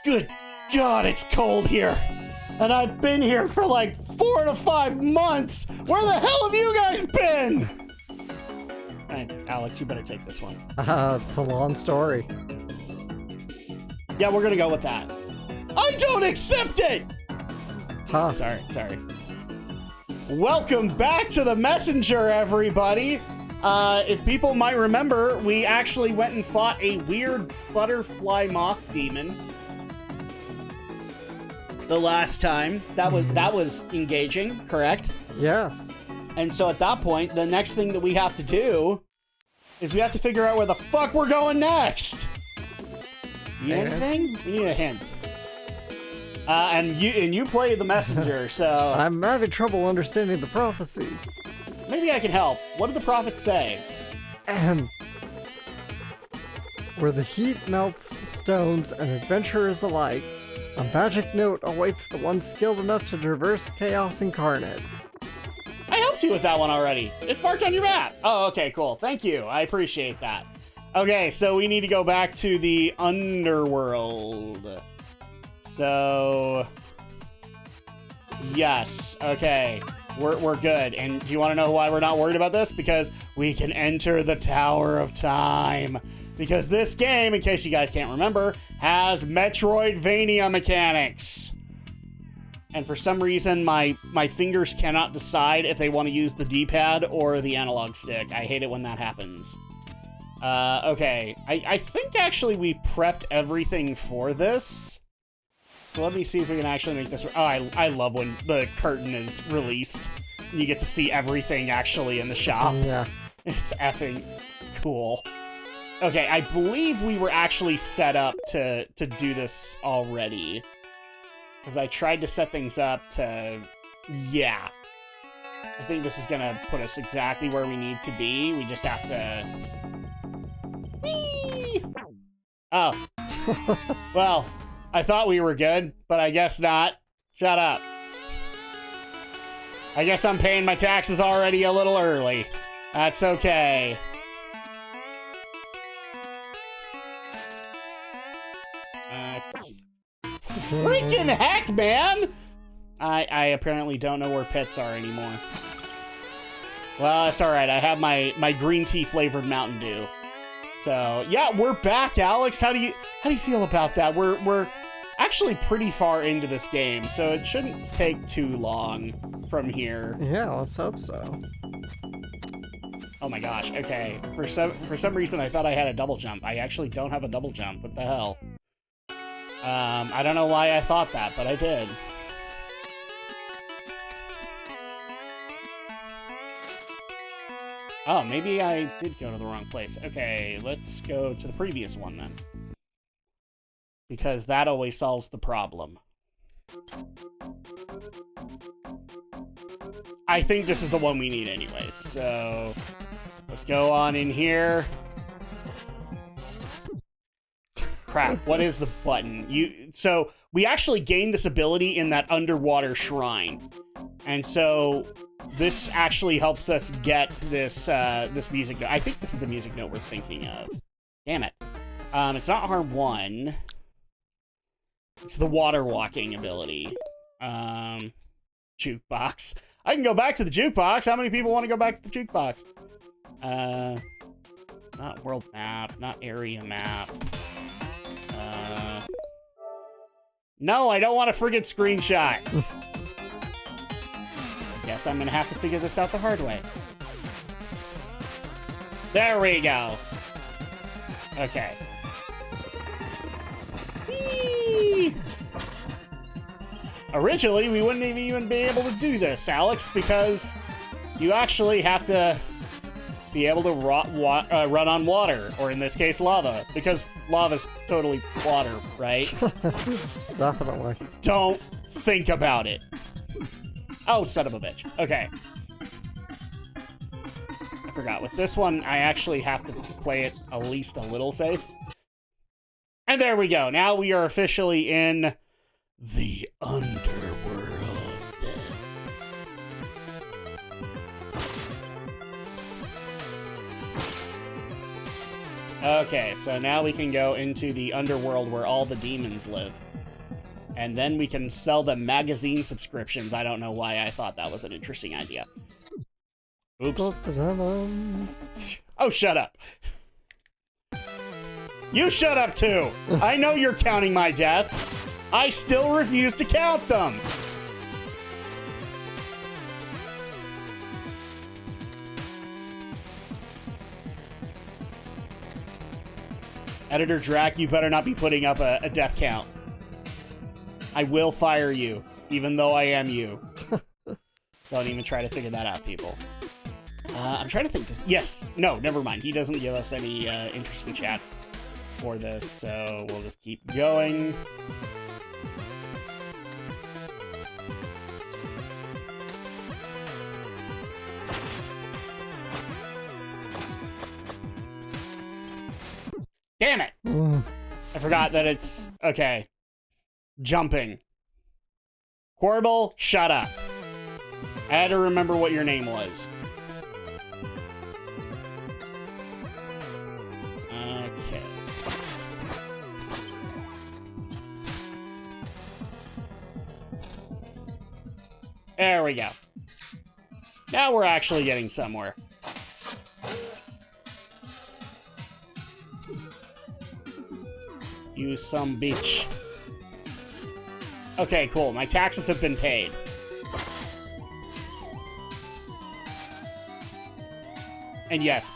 Good God, it's cold here. And I've been here for like 4 to 5 months. Where the hell have you guys been? Alright, Alex, you better take this one. It's a long story. Yeah, we're gonna go with that. I don't accept it! Huh. Sorry. Welcome back to the Messenger, everybody. If people might remember, we actually went and fought a weird butterfly moth demon the last time. That was engaging, correct? Yes. And so at that point, the next thing that we have to do is we have to figure out where the fuck we're going next. Need anything? We need a hint. And you play the messenger, so... I'm having trouble understanding the prophecy. Maybe I can help. What did the prophet say? Where the heat melts stones and adventurers alike, a magic note awaits the one skilled enough to traverse chaos incarnate. I helped you with that one already. It's marked on your map. Oh, okay, cool. Thank you. I appreciate that. Okay, so we need to go back to the underworld. So... Yes, okay. We're good. And do you want to know why we're not worried about this? Because we can enter the Tower of Time. Because this game, in case you guys can't remember, has Metroidvania mechanics. And for some reason, my fingers cannot decide if they want to use the D-pad or the analog stick. I hate it when that happens. Okay. I think actually we prepped everything for this. So let me see if we can actually make this... Oh, I love when the curtain is released. And you get to see everything actually in the shop. Yeah. It's effing cool. Okay, I believe we were actually set up to do this already. Because I tried to set things up to... Yeah. I think this is going to put us exactly where we need to be. We just have to... Whee! Oh. Well... I thought we were good, but I guess not. Shut up. I guess I'm paying my taxes already a little early. That's okay. Freaking heck, man! I apparently don't know where pits are anymore. Well, that's alright. I have my green tea flavored Mountain Dew. So, yeah, we're back, Alex. How do you feel about that? We're actually pretty far into this game, so it shouldn't take too long from here. Yeah, let's hope so. Oh my gosh, okay. For some reason I thought I had a double jump. I actually don't have a double jump. What the hell? I don't know why I thought that, but I did. Oh, maybe I did go to the wrong place. Okay, let's go to the previous one then. Because that always solves the problem. I think this is the one we need anyways, so... Let's go on in here. Crap, what is the button? So, we actually gained this ability in that underwater shrine. And so... This actually helps us get this this music note. I think this is the music note we're thinking of. Damn it. It's not R1. It's the water walking ability. Jukebox. I can go back to the jukebox. How many people want to go back to the jukebox? Not world map, not area map. No, I don't want a friggin' screenshot. Guess I'm gonna have to figure this out the hard way. There we go. Okay. Whee! Originally, we wouldn't even be able to do this, Alex, because you actually have to be able to run on water, or in this case, lava, because lava's totally water, right? Definitely. Don't think about it. Oh, son of a bitch. Okay. I forgot. With this one, I actually have to play it at least a little safe. And there we go. Now we are officially in the underworld. Okay, so now we can go into the underworld where all the demons live. And then we can sell them magazine subscriptions. I don't know why I thought that was an interesting idea. Oops. Oh, shut up. You shut up, too. I know you're counting my deaths. I still refuse to count them. Editor Drak, you better not be putting up a death count. I will fire you, even though I am you. Don't even try to figure that out, people. I'm trying to think this. Yes. No, never mind. He doesn't give us any interesting chats for this, so we'll just keep going. Damn it! I forgot that it's... Okay. Jumping. Corbel, shut up. I had to remember what your name was. Okay. There we go. Now we're actually getting somewhere. You some bitch. Okay, cool. My taxes have been paid. And yes,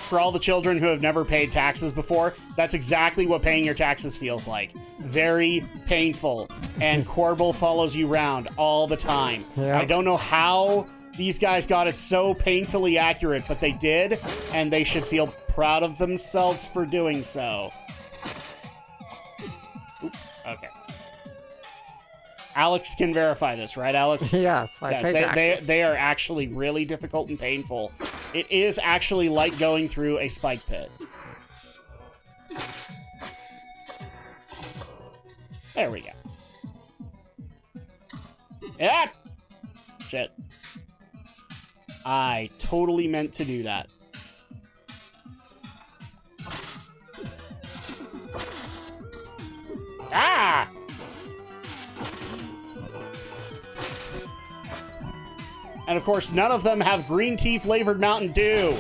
for all the children who have never paid taxes before, that's exactly what paying your taxes feels like. Very painful. And Corbel follows you around all the time. Yep. I don't know how these guys got it so painfully accurate, but they did, and they should feel proud of themselves for doing so. Oops, okay. Alex can verify this, right, Alex? Yes, I pay taxes. They are actually really difficult and painful. It is actually like going through a spike pit. There we go. Yeah! Shit. I totally meant to do that. Ah! And of course, none of them have green tea flavored Mountain Dew.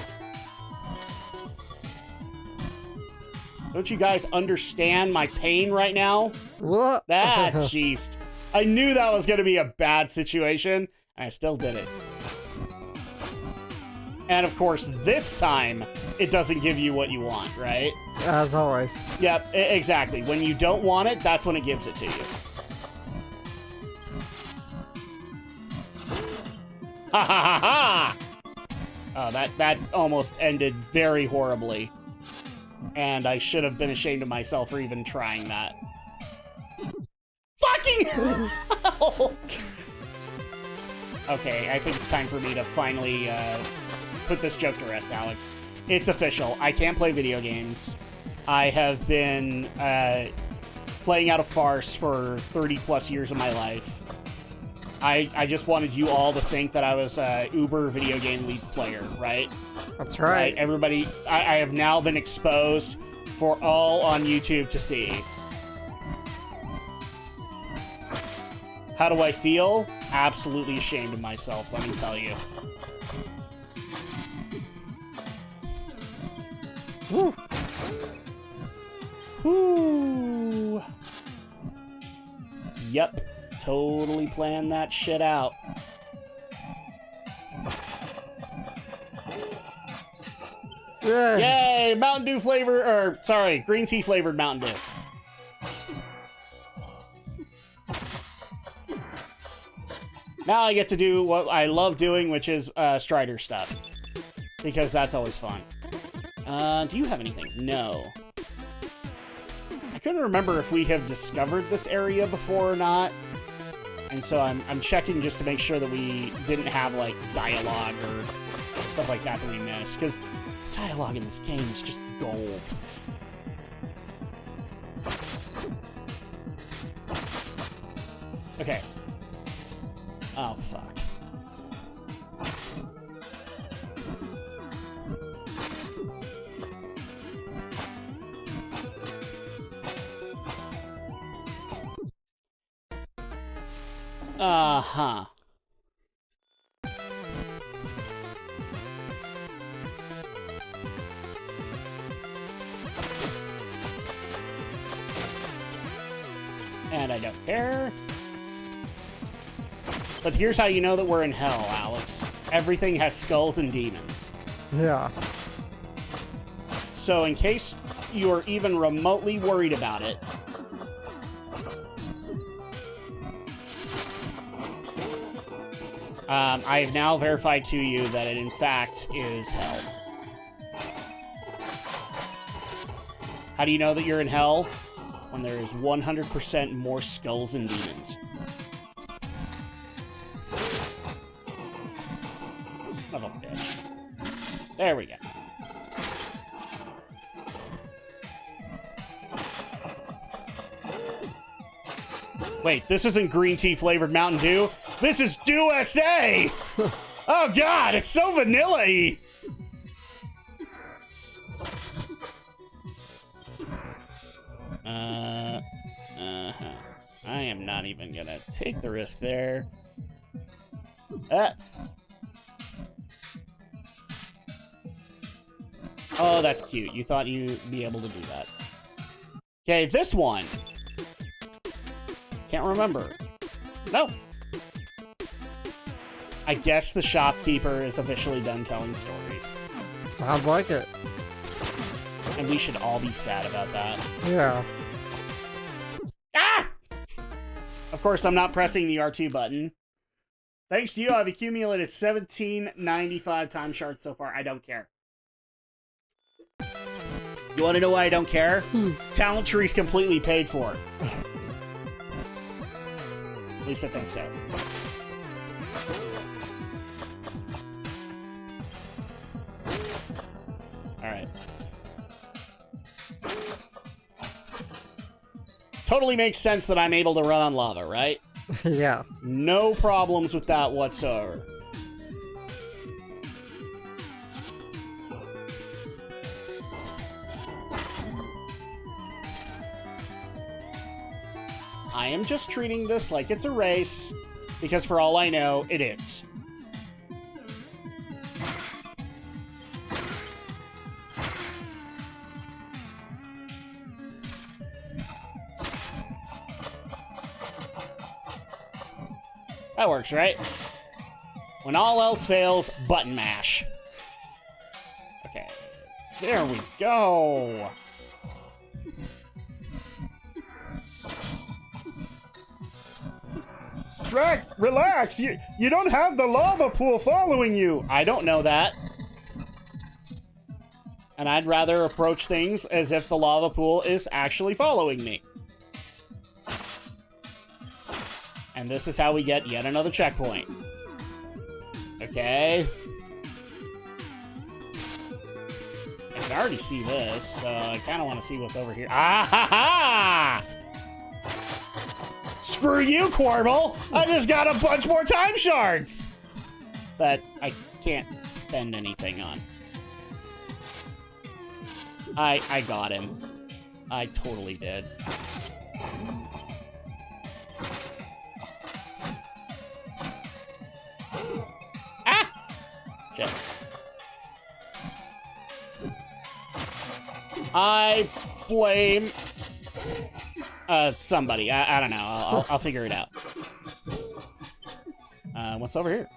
Don't you guys understand my pain right now? What? That, jeez. I knew that was going to be a bad situation, and I still did it. And of course, this time, it doesn't give you what you want, right? As always. Yep, exactly. When you don't want it, that's when it gives it to you. Ha ha ha ha! Oh, that almost ended very horribly. And I should have been ashamed of myself for even trying that. Fucking hell! Okay, I think it's time for me to finally put this joke to rest, Alex. It's official. I can't play video games. I have been playing out a farce for 30 plus years of my life. I just wanted you all to think that I was a Uber video game lead player, right? That's right. Everybody, I have now been exposed for all on YouTube to see. How do I feel? Absolutely ashamed of myself, let me tell you. Woo. Woo. Yep. Totally planned that shit out. Yay! Mountain Dew flavor, or sorry, green tea flavored Mountain Dew. Now I get to do what I love doing, which is Strider stuff. Because that's always fun. Do you have anything? No. I couldn't remember if we have discovered this area before or not. And so I'm checking just to make sure that we didn't have, like, dialogue or stuff like that we missed. Because dialogue in this game is just gold. Okay. Oh, fuck. Uh-huh. And I don't care. But here's how you know that we're in hell, Alex. Everything has skulls and demons. Yeah. So in case you're even remotely worried about it, I have now verified to you that it in fact is hell. How do you know that you're in hell? When there is 100% more skulls and demons. Son of a bitch. There we go. Wait, this isn't green tea flavored Mountain Dew. This is Dew-SA! Oh god, it's so vanilla-y! I am not even gonna take the risk there. Oh, that's cute. You thought you'd be able to do that. Okay, this one. Can't remember. Nope. I guess the shopkeeper is officially done telling stories. Sounds like it. And we should all be sad about that. Yeah. Ah! Of course, I'm not pressing the R2 button. Thanks to you, I've accumulated 1795 time shards so far. I don't care. You want to know why I don't care? Talent tree's completely paid for. At least I think so. Alright. Totally makes sense that I'm able to run on lava, right? Yeah. No problems with that whatsoever. I am just treating this like it's a race, because for all I know, it is. That works, right? When all else fails, button mash. Okay, there we go. Drak, relax. You don't have the lava pool following you. I don't know that. And I'd rather approach things as if the lava pool is actually following me. And this is how we get yet another checkpoint. Okay. I can already see this, so I kind of want to see what's over here. Ah ha ha! Screw you, Quarble! I just got a bunch more time shards! That I can't spend anything on. I got him. I totally did. Ah! Shit. I blame... somebody. I don't know. I'll figure it out. What's over here?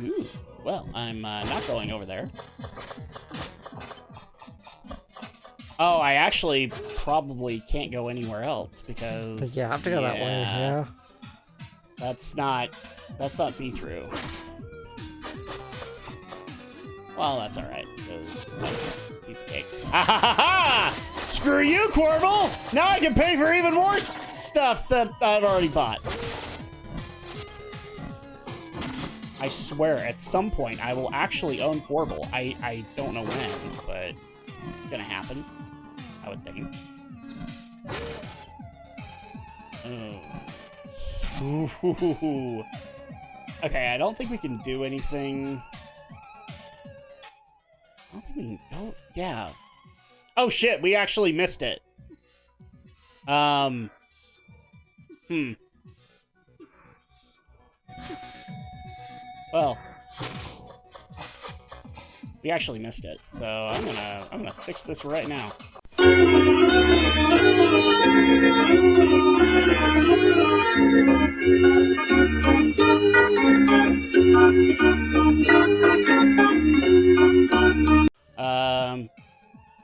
Ooh. Well, I'm not going over there. Oh, I actually probably can't go anywhere else because... You have to go that way, yeah. That's not see-through. Well, that's alright. That's piece of cake. Ha ha ha ha! Screw you, Quarble! Now I can pay for even more stuff that I've already bought. I swear, at some point, I will actually own Quarble. I don't know when, but it's gonna happen. I would think. Oh. Ooh. Okay, I don't think we can do anything. I don't think we can go. Yeah. Oh shit, we actually missed it. Well, we actually missed it, so I'm gonna fix this right now.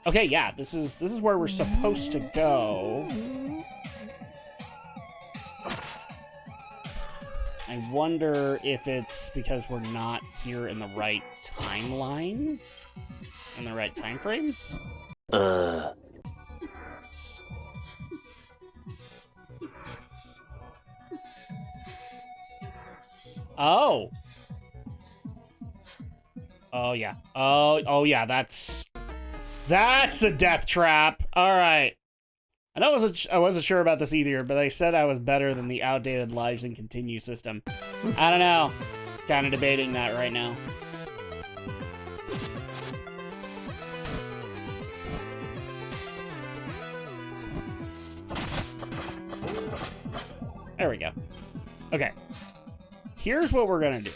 Okay, yeah, this is where we're supposed to go. I wonder if it's because we're not here in the right timeline? In the right time frame? Oh. Oh yeah. Oh yeah, that's a death trap. All right. I wasn't sure about this either, but they said I was better than the outdated lives and continue system. I don't know. Kind of debating that right now. There we go. Okay. Here's what we're gonna do.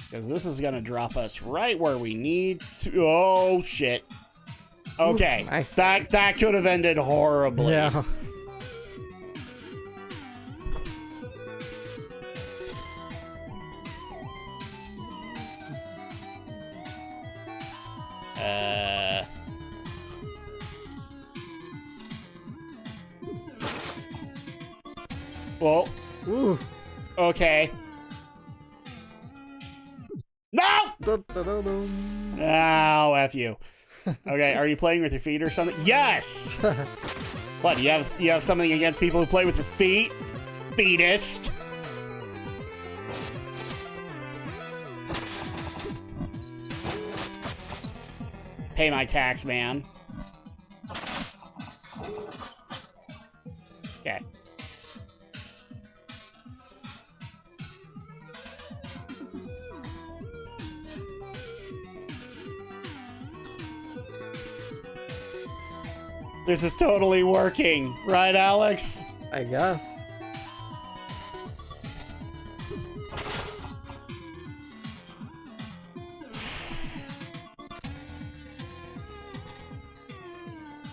Because this is gonna drop us right where we need to. Oh, shit. Okay. Ooh, nice. That could have ended horribly. Yeah. Well. Ooh. Okay. No! Oh, F you. Okay, are you playing with your feet or something? Yes! What, you have something against people who play with their feet? Feetist. Pay my tax, man. Okay. This is totally working, right, Alex? I guess.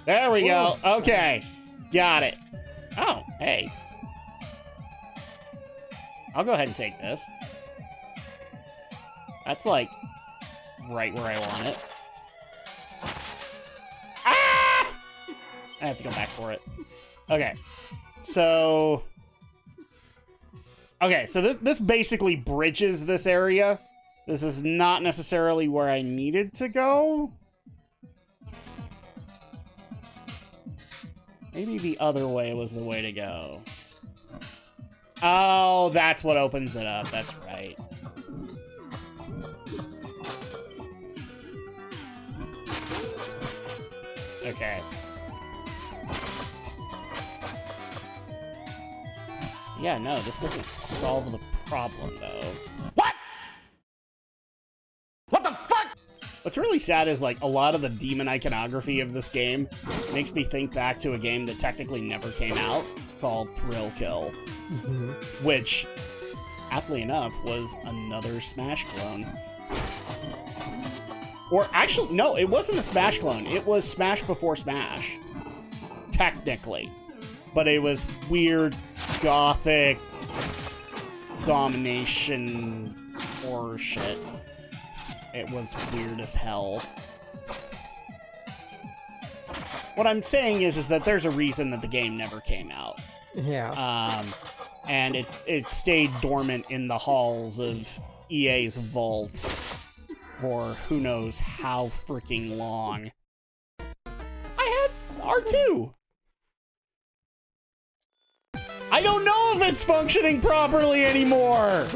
There we go. Okay. Got it. Oh, hey. I'll go ahead and take this. That's like right where I want it. I have to go back for it. Okay. So this basically bridges this area. This is not necessarily where I needed to go. Maybe the other way was the way to go. Oh, that's what opens it up. That's right. Okay. Yeah, no, this doesn't solve the problem, though. What? What the fuck? What's really sad is, like, a lot of the demon iconography of this game makes me think back to a game that technically never came out called Thrill Kill. Mm-hmm. Which, aptly enough, was another Smash clone. Or, actually, no, it wasn't a Smash clone. It was Smash before Smash. Technically. But it was weird, gothic, domination, horror shit. It was weird as hell. What I'm saying is that there's a reason that the game never came out. Yeah. And it stayed dormant in the halls of EA's vault for who knows how freaking long. I had R2. I don't know if it's functioning properly anymore.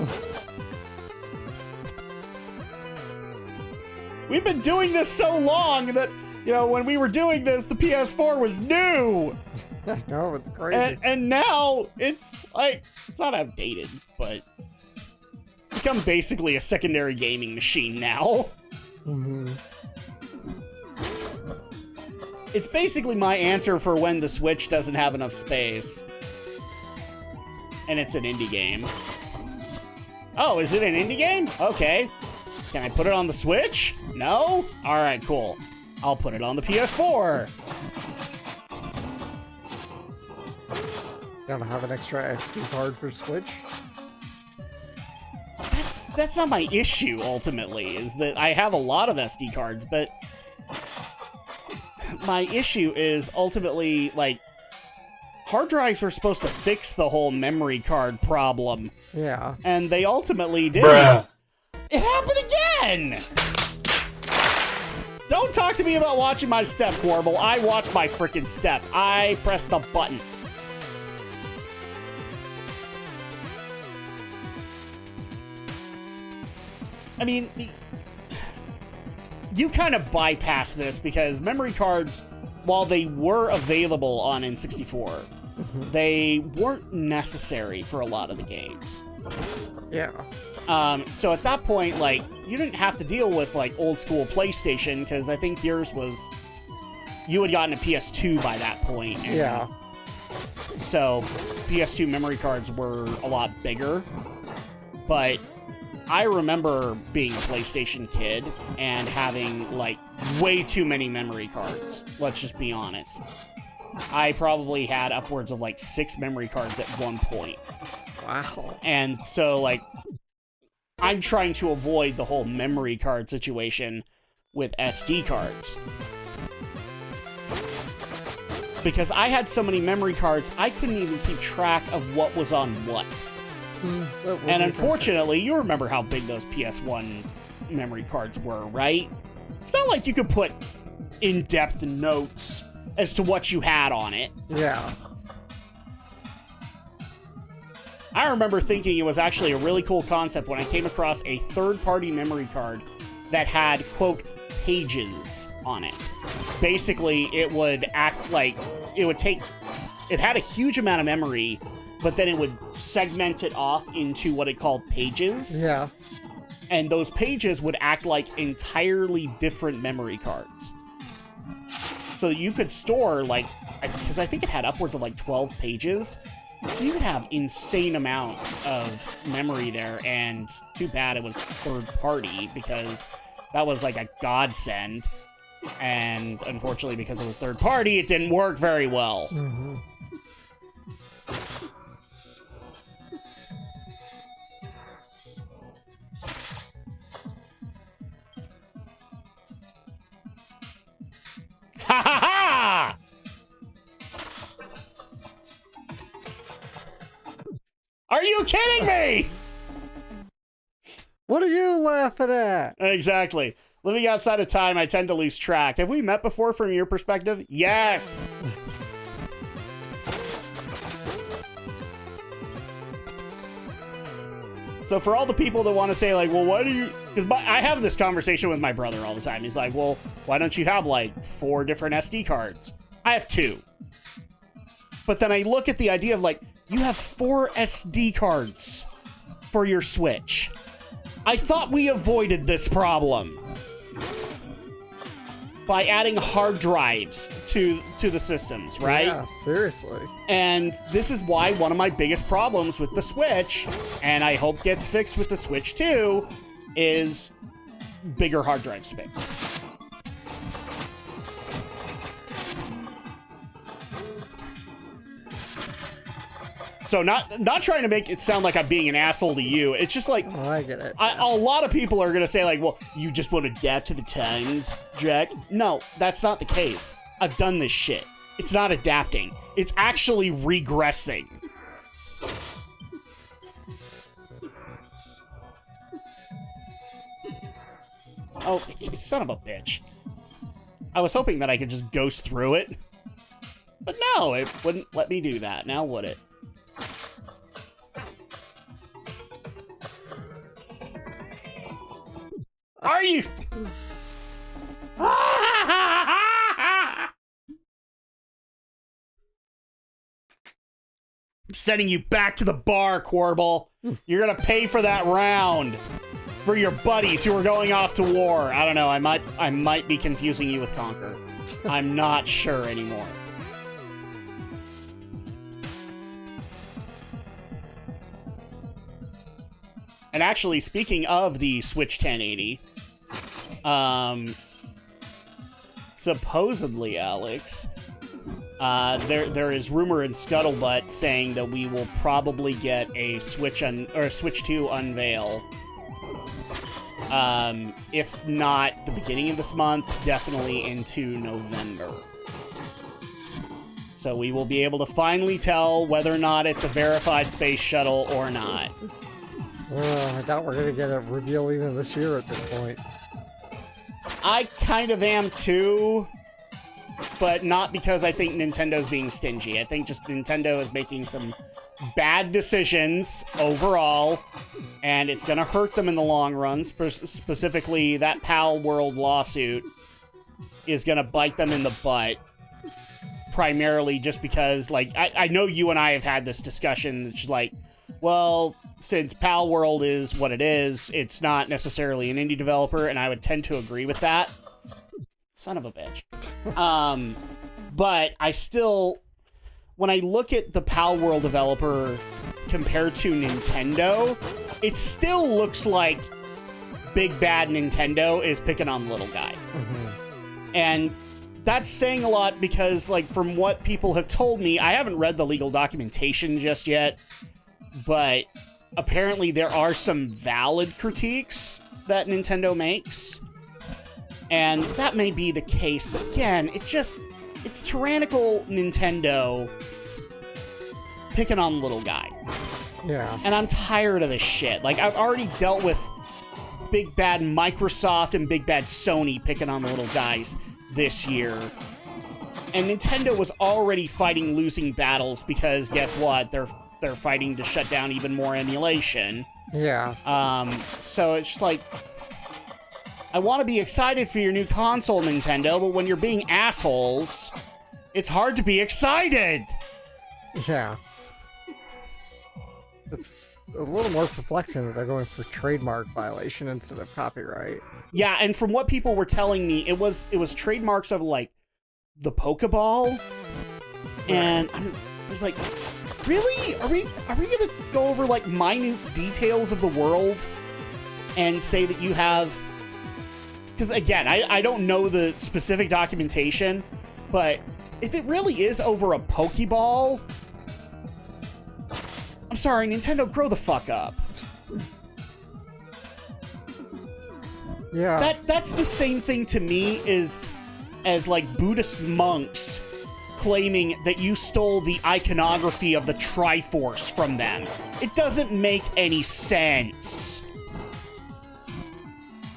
We've been doing this so long that, you know, when we were doing this, the PS4 was new. I know, it's crazy. And now it's like, it's not outdated, but it's become basically a secondary gaming machine now. Mm-hmm. It's basically my answer for when the Switch doesn't have enough space. And it's an indie game. Oh, is it an indie game? Okay. Can I put it on the Switch? No? Alright, cool. I'll put it on the PS4. Gotta have an extra SD card for Switch? That's not my issue, ultimately, is that I have a lot of SD cards, but my issue is ultimately, like, hard drives are supposed to fix the whole memory card problem. Yeah. And they ultimately did. Bruh. It happened again! Don't talk to me about watching my step, Warble. I watched my freaking step. I pressed the button. I mean, you kind of bypass this because memory cards, while they were available on N64, they weren't necessary for a lot of the games. Yeah. So at that point, like, you didn't have to deal with, like, old school PlayStation, because I think yours was... You had gotten a PS2 by that point. Yeah. So PS2 memory cards were a lot bigger. But I remember being a PlayStation kid and having, like, way too many memory cards. Let's just be honest. I probably had upwards of, like, 6 memory cards at one point. Wow. And so, like, I'm trying to avoid the whole memory card situation with SD cards. Because I had so many memory cards, I couldn't even keep track of what was on what. And unfortunately, you remember how big those PS1 memory cards were, right? It's not like you could put in-depth notes as to what you had on it. Yeah. I remember thinking it was actually a really cool concept when I came across a third-party memory card that had, quote, pages on it. Basically, it would act like it would take... It had a huge amount of memory, but then it would segment it off into what it called pages. Yeah. And those pages would act like entirely different memory cards. So you could store, like... Because I think it had upwards of, like, 12 pages. So you could have insane amounts of memory there, and too bad it was third party, because that was like a godsend. And unfortunately, because it was third party, it didn't work very well. Mm-hmm. Ha ha ha! Are you kidding me? What are you laughing at? Exactly. Living outside of time, I tend to lose track. Have we met before from your perspective? Yes! So for all the people that want to say, like, well, why do you... Because I have this conversation with my brother all the time. He's like, well, why don't you have, like, 4 different SD cards? I have 2. But then I look at the idea of, like, you have 4 SD cards for your Switch. I thought we avoided this problem by adding hard drives to the systems, right? Yeah, seriously. And this is why one of my biggest problems with the Switch, and I hope gets fixed with the Switch too, is bigger hard drive space. So not trying to make it sound like I'm being an asshole to you. It's just like... Oh, I get it. A lot of people are going to say, like, well, you just want to adapt to the times, Drak. No, that's not the case. I've done this shit. It's not adapting. It's actually regressing. Oh, son of a bitch. I was hoping that I could just ghost through it. But no, it wouldn't let me do that. Now would it? Are you? I'm sending you back to the bar, Quarble. You're gonna pay for that round for your buddies who are going off to war. I don't know. I might be confusing you with Conquer. I'm not sure anymore. And actually, speaking of the Switch 1080, supposedly, Alex, there is rumor and scuttlebutt saying that we will probably get a Switch 2 unveil. If not the beginning of this month, definitely into November. So we will be able to finally tell whether or not it's a verified space shuttle or not. I doubt we're gonna get a reveal even this year at this point. I kind of am too, but not because I think Nintendo's being stingy. I think just Nintendo is making some bad decisions overall, and it's gonna hurt them in the long run. Specifically, that PAL World lawsuit is gonna bite them in the butt. Primarily just because, like, I know you and I have had this discussion. It's like, well, since PAL World is what it is, it's not necessarily an indie developer, and I would tend to agree with that. Son of a bitch. But I still, when I look at the PAL World developer compared to Nintendo, it still looks like big bad Nintendo is picking on the little guy. Mm-hmm. And that's saying a lot because, like, from what people have told me, I haven't read the legal documentation just yet, but apparently there are some valid critiques that Nintendo makes, and that may be the case, but again, it's tyrannical Nintendo picking on the little guy. Yeah. And I'm tired of this shit. Like, I've already dealt with big bad Microsoft and big bad Sony picking on the little guys this year. And Nintendo was already fighting losing battles because guess what? They're fighting to shut down even more emulation. Yeah. So it's just like, I want to be excited for your new console, Nintendo, but when you're being assholes, it's hard to be excited. Yeah. It's a little more perplexing that they're going for trademark violation instead of copyright. Yeah, and from what people were telling me, it was trademarks of, like, the Pokeball, and I was like, really? Are we gonna go over, like, minute details of the world and say that you have? Because again, I don't know the specific documentation, but if it really is over a Pokeball, I'm sorry, Nintendo, grow the fuck up. Yeah. That's the same thing to me as like Buddhist monks claiming that you stole the iconography of the Triforce from them. It doesn't make any sense.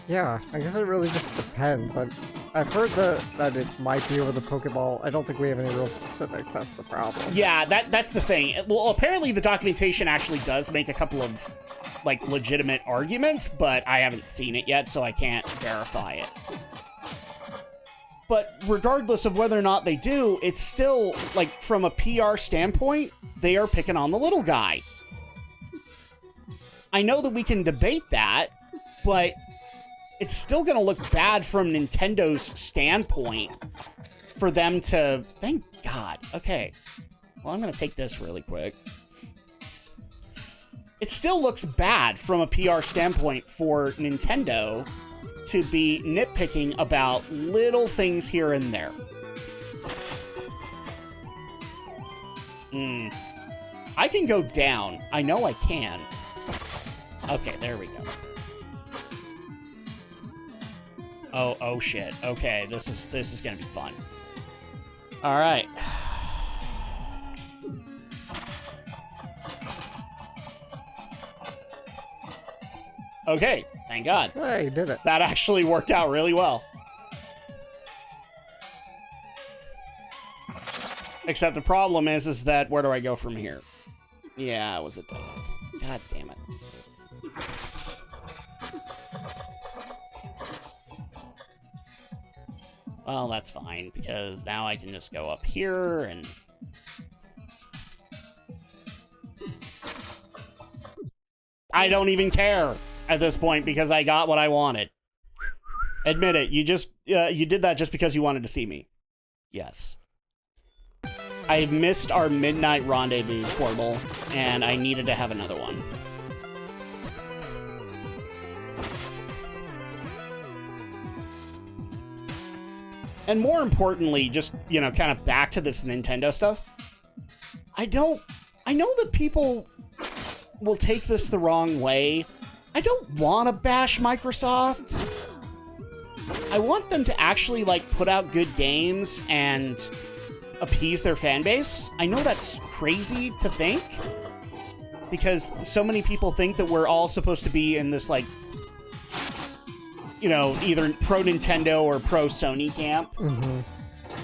Yeah, I guess it really just depends. I've heard that it might be over the Pokeball. I don't think we have any real specifics. That's the problem. Yeah, that's the thing. Well, apparently the documentation actually does make a couple of, like, legitimate arguments, but I haven't seen it yet, so I can't verify it. But regardless of whether or not they do, it's still, like, from a PR standpoint, they are picking on the little guy. I know that we can debate that, but it's still going to look bad from Nintendo's standpoint for them to... Thank God. Okay. Well, I'm going to take this really quick. It still looks bad from a PR standpoint for Nintendo to be nitpicking about little things here and there. I can go down. I know I can. Okay, there we go. Oh shit. Okay, this is gonna be fun. All right. Okay, thank God. Hey, you did it. That actually worked out really well. Except the problem is that where do I go from here? Yeah, it was a dead end. God damn it. Well, that's fine, because now I can just go up here and... I don't even care at this point, because I got what I wanted. Admit it, you did that just because you wanted to see me. Yes. I missed our midnight rendezvous portal, and I needed to have another one. And more importantly, just, kind of back to this Nintendo stuff, I know that people will take this the wrong way. I don't want to bash Microsoft. I want them to actually, put out good games and appease their fan base. I know that's crazy to think, because so many people think that we're all supposed to be in this, either pro Nintendo or pro Sony camp. Mm-hmm.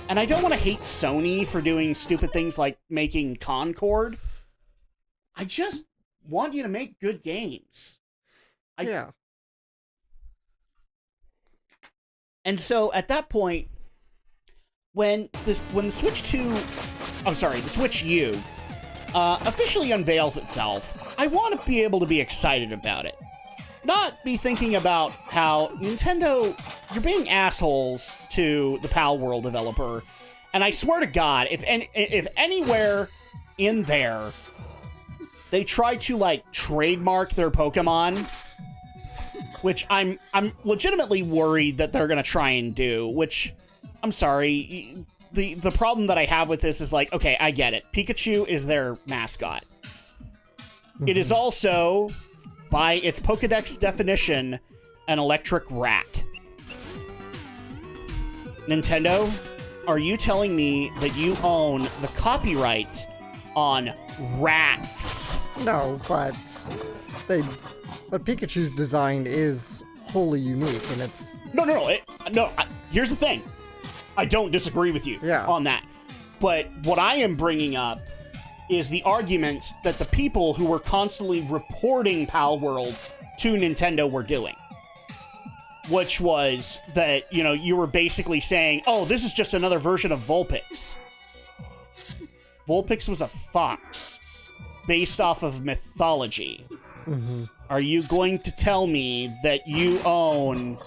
And I don't want to hate Sony for doing stupid things like making Concord. I just want you to make good games. Yeah. And so at that point, when the Switch U officially unveils itself, I want to be able to be excited about it. Not be thinking about how Nintendo, you're being assholes to the Pal World developer. And I swear to God, if anywhere in there they try to trademark their Pokemon, which I'm legitimately worried that they're gonna try and do, which, I'm sorry, the problem that I have with this is okay, I get it. Pikachu is their mascot. Mm-hmm. It is also, by its Pokedex definition, an electric rat. Nintendo, are you telling me that you own the copyright on rats? No, but Pikachu's design is wholly unique, and it's... No. Here's the thing. I don't disagree with you on that. But what I am bringing up is the arguments that the people who were constantly reporting Pal World to Nintendo were doing. Which was that, you were basically saying, oh, this is just another version of Vulpix. Vulpix was a fox based off of mythology. Mm-hmm. Are you going to tell me that you own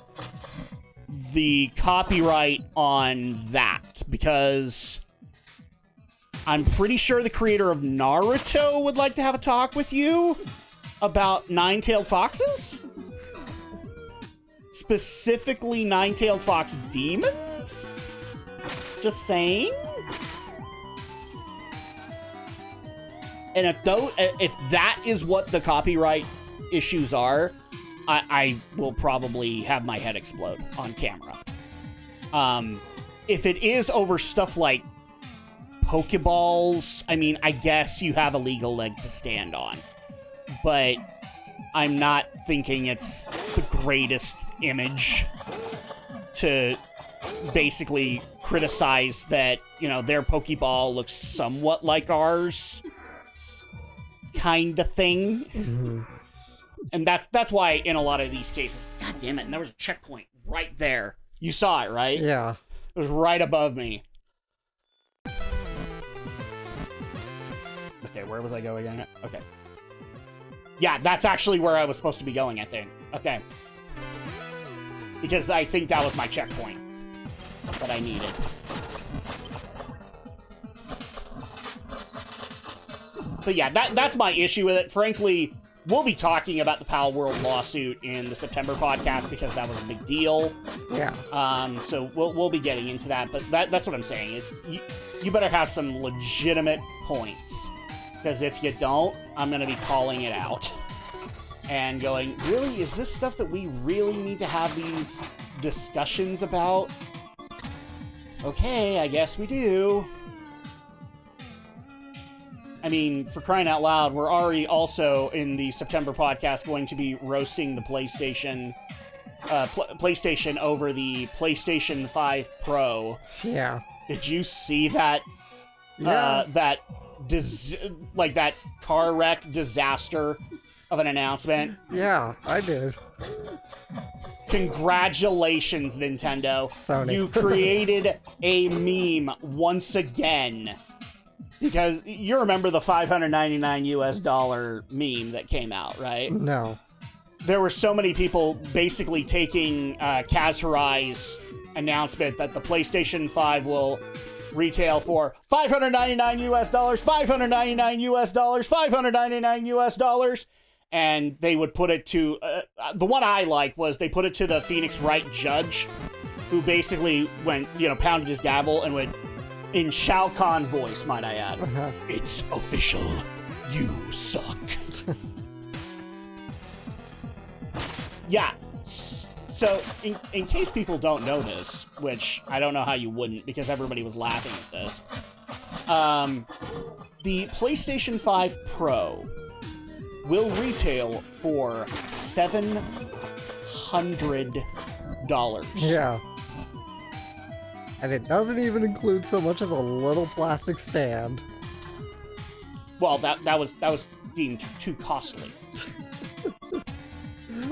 the copyright on that? Because I'm pretty sure the creator of Naruto would like to have a talk with you about nine-tailed foxes? Specifically nine-tailed fox demons? Just saying? And if that is what the copyright issues are, I will probably have my head explode on camera. If it is over stuff like Pokeballs, I guess you have a legal leg to stand on. But I'm not thinking it's the greatest image to basically criticize that, their Pokeball looks somewhat like ours. Kind of thing. Mm-hmm. And that's why in a lot of these cases, God damn it, and there was a checkpoint right there. You saw it, right? Yeah. It was right above me. Okay, where was I going again? Okay. Yeah, that's actually where I was supposed to be going, I think. Okay. Because I think that was my checkpoint that I needed. But yeah, that's my issue with it. Frankly, we'll be talking about the Pal World lawsuit in the September podcast because that was a big deal. Yeah. So we'll be getting into that. But that's what I'm saying is you better have some legitimate points, because if you don't, I'm gonna be calling it out and going, really, is this stuff that we really need to have these discussions about? Okay, I guess we do. For crying out loud, we're already also in the September podcast going to be roasting the PlayStation over the PlayStation 5 Pro. Yeah. Did you see that? Yeah. That car wreck disaster of an announcement? Yeah, I did. Congratulations, Nintendo. Sony. You created a meme once again. Because you remember the $599 US meme that came out, right? No. There were so many people basically taking Kaz Hirai's announcement that the PlayStation 5 will retail for $599 US, $599 US, $599 US, and they would put it to the one I like was they put it to the Phoenix Wright Judge who basically went, pounded his gavel and went, in Shao Kahn voice, might I add, "It's official. You suck." Yeah. So, in case people don't know this, which I don't know how you wouldn't, because everybody was laughing at this, the PlayStation 5 Pro will retail for $700. Yeah. And it doesn't even include so much as a little plastic stand. Well, that was deemed too costly.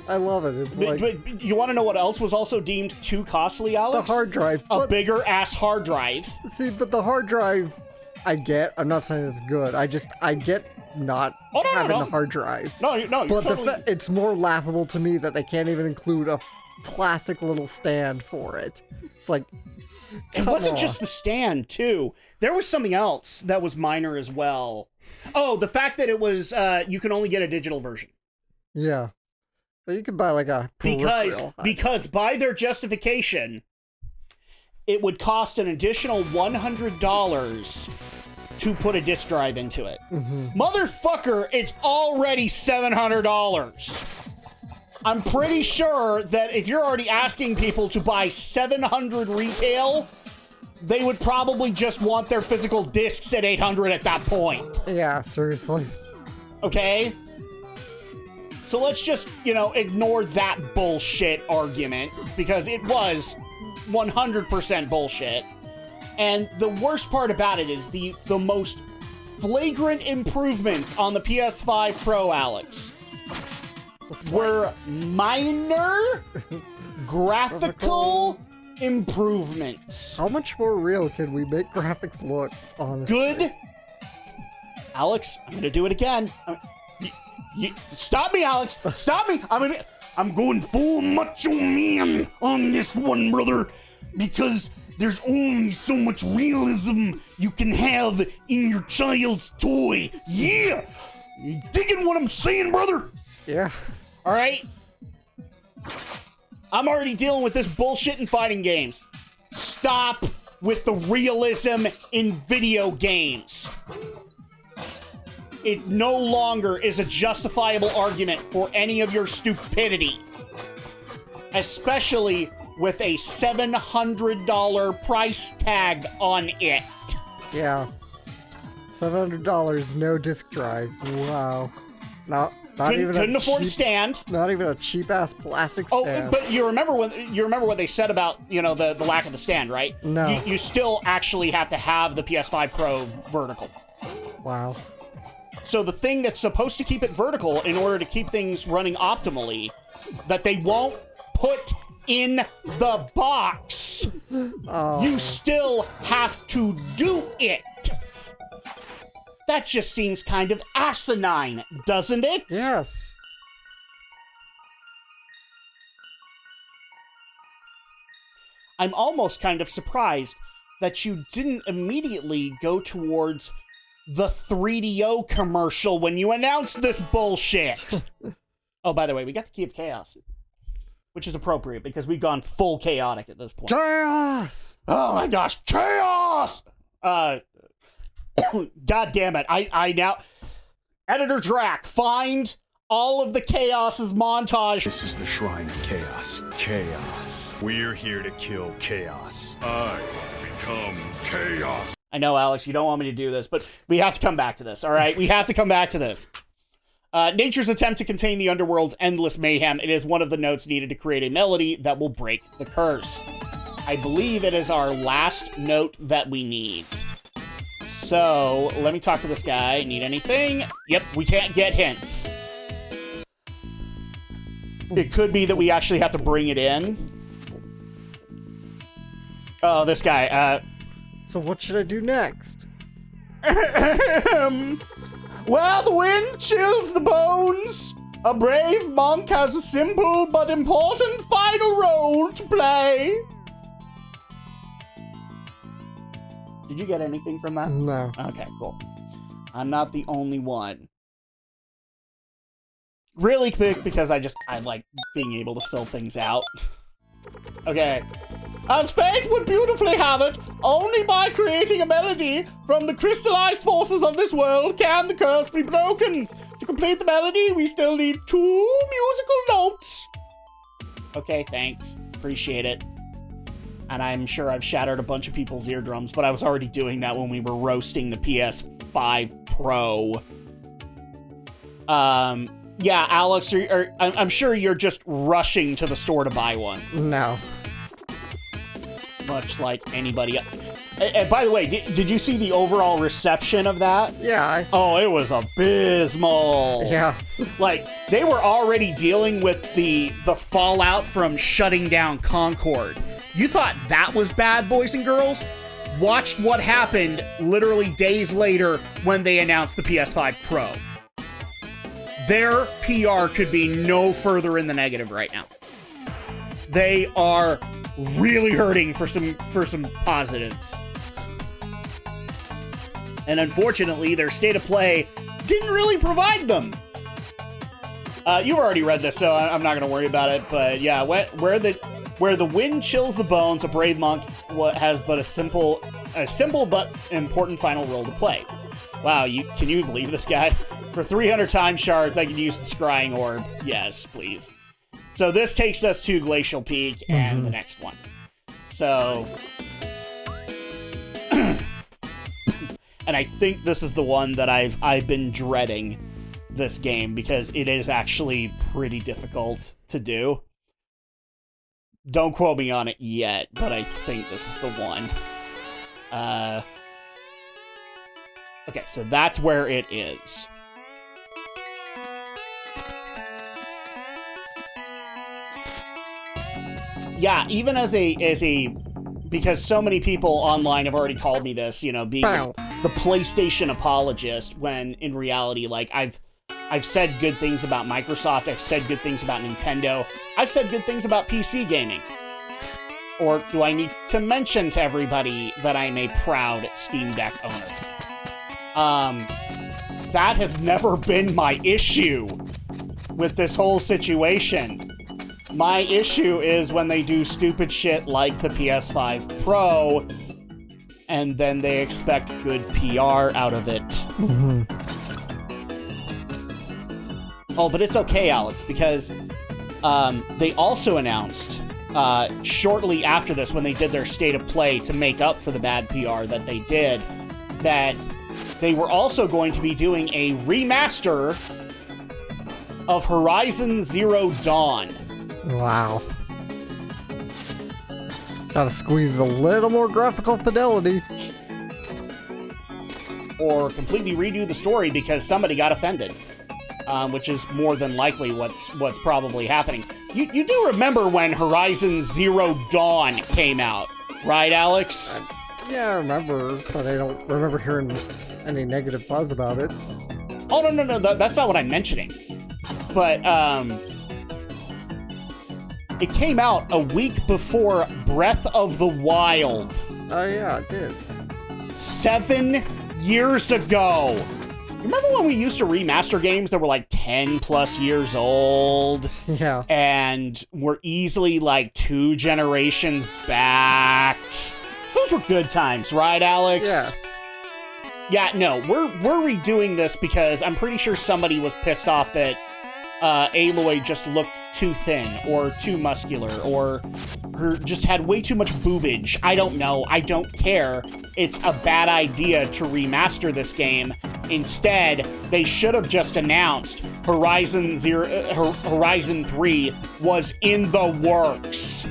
I love it. It's like... But you want to know what else was also deemed too costly, Alex? The hard drive. A bigger-ass hard drive. See, but the hard drive, I get. I'm not saying it's good. I get not having the hard drive. No, you're but totally... it's more laughable to me that they can't even include a plastic little stand for it. It's like... It wasn't just the stand, too. There was something else that was minor as well. Oh, the fact that it was, you can only get a digital version. Yeah. So you could buy like a peripheral. Because by their justification, it would cost an additional $100 to put a disc drive into it. Motherfucker, it's already $700. I'm pretty sure that if you're already asking people to buy 700 retail, they would probably just want their physical discs at 800 at that point. Yeah, seriously. Okay? So let's just, ignore that bullshit argument, because it was 100% bullshit. And the worst part about it is the most flagrant improvements on the PS5 Pro, Alex, were minor graphical improvements. How much more real can we make graphics look, honestly? Good. Alex, I'm gonna do it again. Stop me, Alex! Stop me! I'm going full macho man on this one, brother, because there's only so much realism you can have in your child's toy. Yeah! You digging what I'm saying, brother? Yeah. All right? I'm already dealing with this bullshit in fighting games. Stop with the realism in video games. It no longer is a justifiable argument for any of your stupidity. Especially with a $700 price tag on it. Yeah. $700, no disc drive. Wow. Couldn't afford a stand. Not even a cheap-ass plastic stand. Oh, but you remember what they said about, the lack of the stand, right? No. You still actually have to have the PS5 Pro vertical. Wow. So the thing that's supposed to keep it vertical in order to keep things running optimally, that they won't put in the box, you still have to do it. That just seems kind of asinine, doesn't it? Yes. I'm almost kind of surprised that you didn't immediately go towards the 3DO commercial when you announced this bullshit. Oh, by the way, we got the Key of Chaos, which is appropriate because we've gone full chaotic at this point. Chaos! Oh my gosh, chaos! God damn it. I now... Editor Drak, find all of the Chaos's montage. This is the Shrine of Chaos. Chaos. We're here to kill Chaos. I become Chaos. I know, Alex, you don't want me to do this, but we have to come back to this, all right? We have to come back to this. Nature's attempt to contain the underworld's endless mayhem. It is one of the notes needed to create a melody that will break the curse. I believe it is our last note that we need. So, let me talk to this guy. Need anything? Yep, we can't get hints. It could be that we actually have to bring it in. Oh, this guy, So what should I do next? Well, the wind chills the bones. A brave monk has a simple but important final role to play. Did you get anything from that? No. Okay, cool. I'm not the only one. Really quick, because I like being able to fill things out. Okay. As fate would beautifully have it, only by creating a melody from the crystallized forces of this world can the curse be broken. To complete the melody, we still need 2 musical notes. Okay, thanks. Appreciate it. And I'm sure I've shattered a bunch of people's eardrums, but I was already doing that when we were roasting the PS5 Pro. Yeah, Alex, I'm sure you're just rushing to the store to buy one. No. Much like anybody else. And by the way, did you see the overall reception of that? Yeah, I saw. Oh, it was abysmal. Yeah. Like, they were already dealing with the fallout from shutting down Concord. You thought that was bad, boys and girls? Watched what happened literally days later when they announced the PS5 Pro. Their PR could be no further in the negative right now. They are really hurting for some positives. And unfortunately, their state of play didn't really provide them. You've already read this, so I'm not going to worry about it. But yeah, where the wind chills the bones, a brave monk has but a simple but important final role to play. Wow, can you believe this guy? For 300 time shards, I can use the scrying orb. Yes, please. So this takes us to Glacial Peak and the next one. So, and I think this is the one that I've been dreading this game because it is actually pretty difficult to do. Don't quote me on it yet, but I think this is the one. Okay, so that's where it is. Yeah, even as a because so many people online have already called me this, you know, being the PlayStation apologist, when in reality, like, I've said good things about Microsoft, I've said good things about Nintendo, I've said good things about PC gaming. Or do I need to mention to everybody that I'm a proud Steam Deck owner? That has never been my issue with this whole situation. My issue is when they do stupid shit like the PS5 Pro, and then they expect good PR out of it. Mm-hmm. Oh, but it's okay, Alex, because they also announced shortly after this, when they did their state of play to make up for the bad PR that they did, that they were also going to be doing a remaster of Horizon Zero Dawn. Wow. Gotta squeeze a little more graphical fidelity. Or completely redo the story because somebody got offended. Which is more than likely what's probably happening. You do remember when Horizon Zero Dawn came out, right, Alex? Yeah, I remember, but I don't remember hearing any negative buzz about it. Oh, no, that's not what I'm mentioning. But, it came out a week before Breath of the Wild. Oh, yeah, it did. 7 years ago. Remember when we used to remaster games that were like 10 plus years old? Yeah. And were easily like 2 generations back? Those were good times, right, Alex? Yes. Yeah, no, we're redoing this because I'm pretty sure somebody was pissed off that Aloy just looked too thin, or too muscular, or just had way too much boobage. I don't know. I don't care. It's a bad idea to remaster this game. Instead, they should have just announced Horizon 3 was in the works.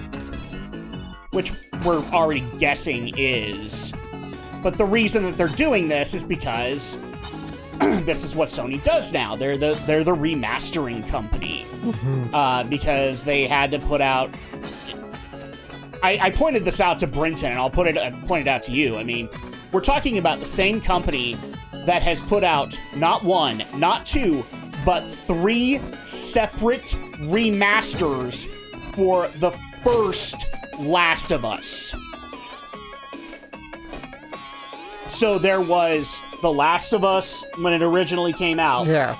Which we're already guessing is. But the reason that they're doing this is because this is what Sony does now. They're the remastering company. Because they had to put out... I pointed this out to Brinton, and I'll point it out to you. I mean, we're talking about the same company that has put out not 1, not 2, but 3 separate remasters for the first Last of Us. So there was The Last of Us when it originally came out. Yes.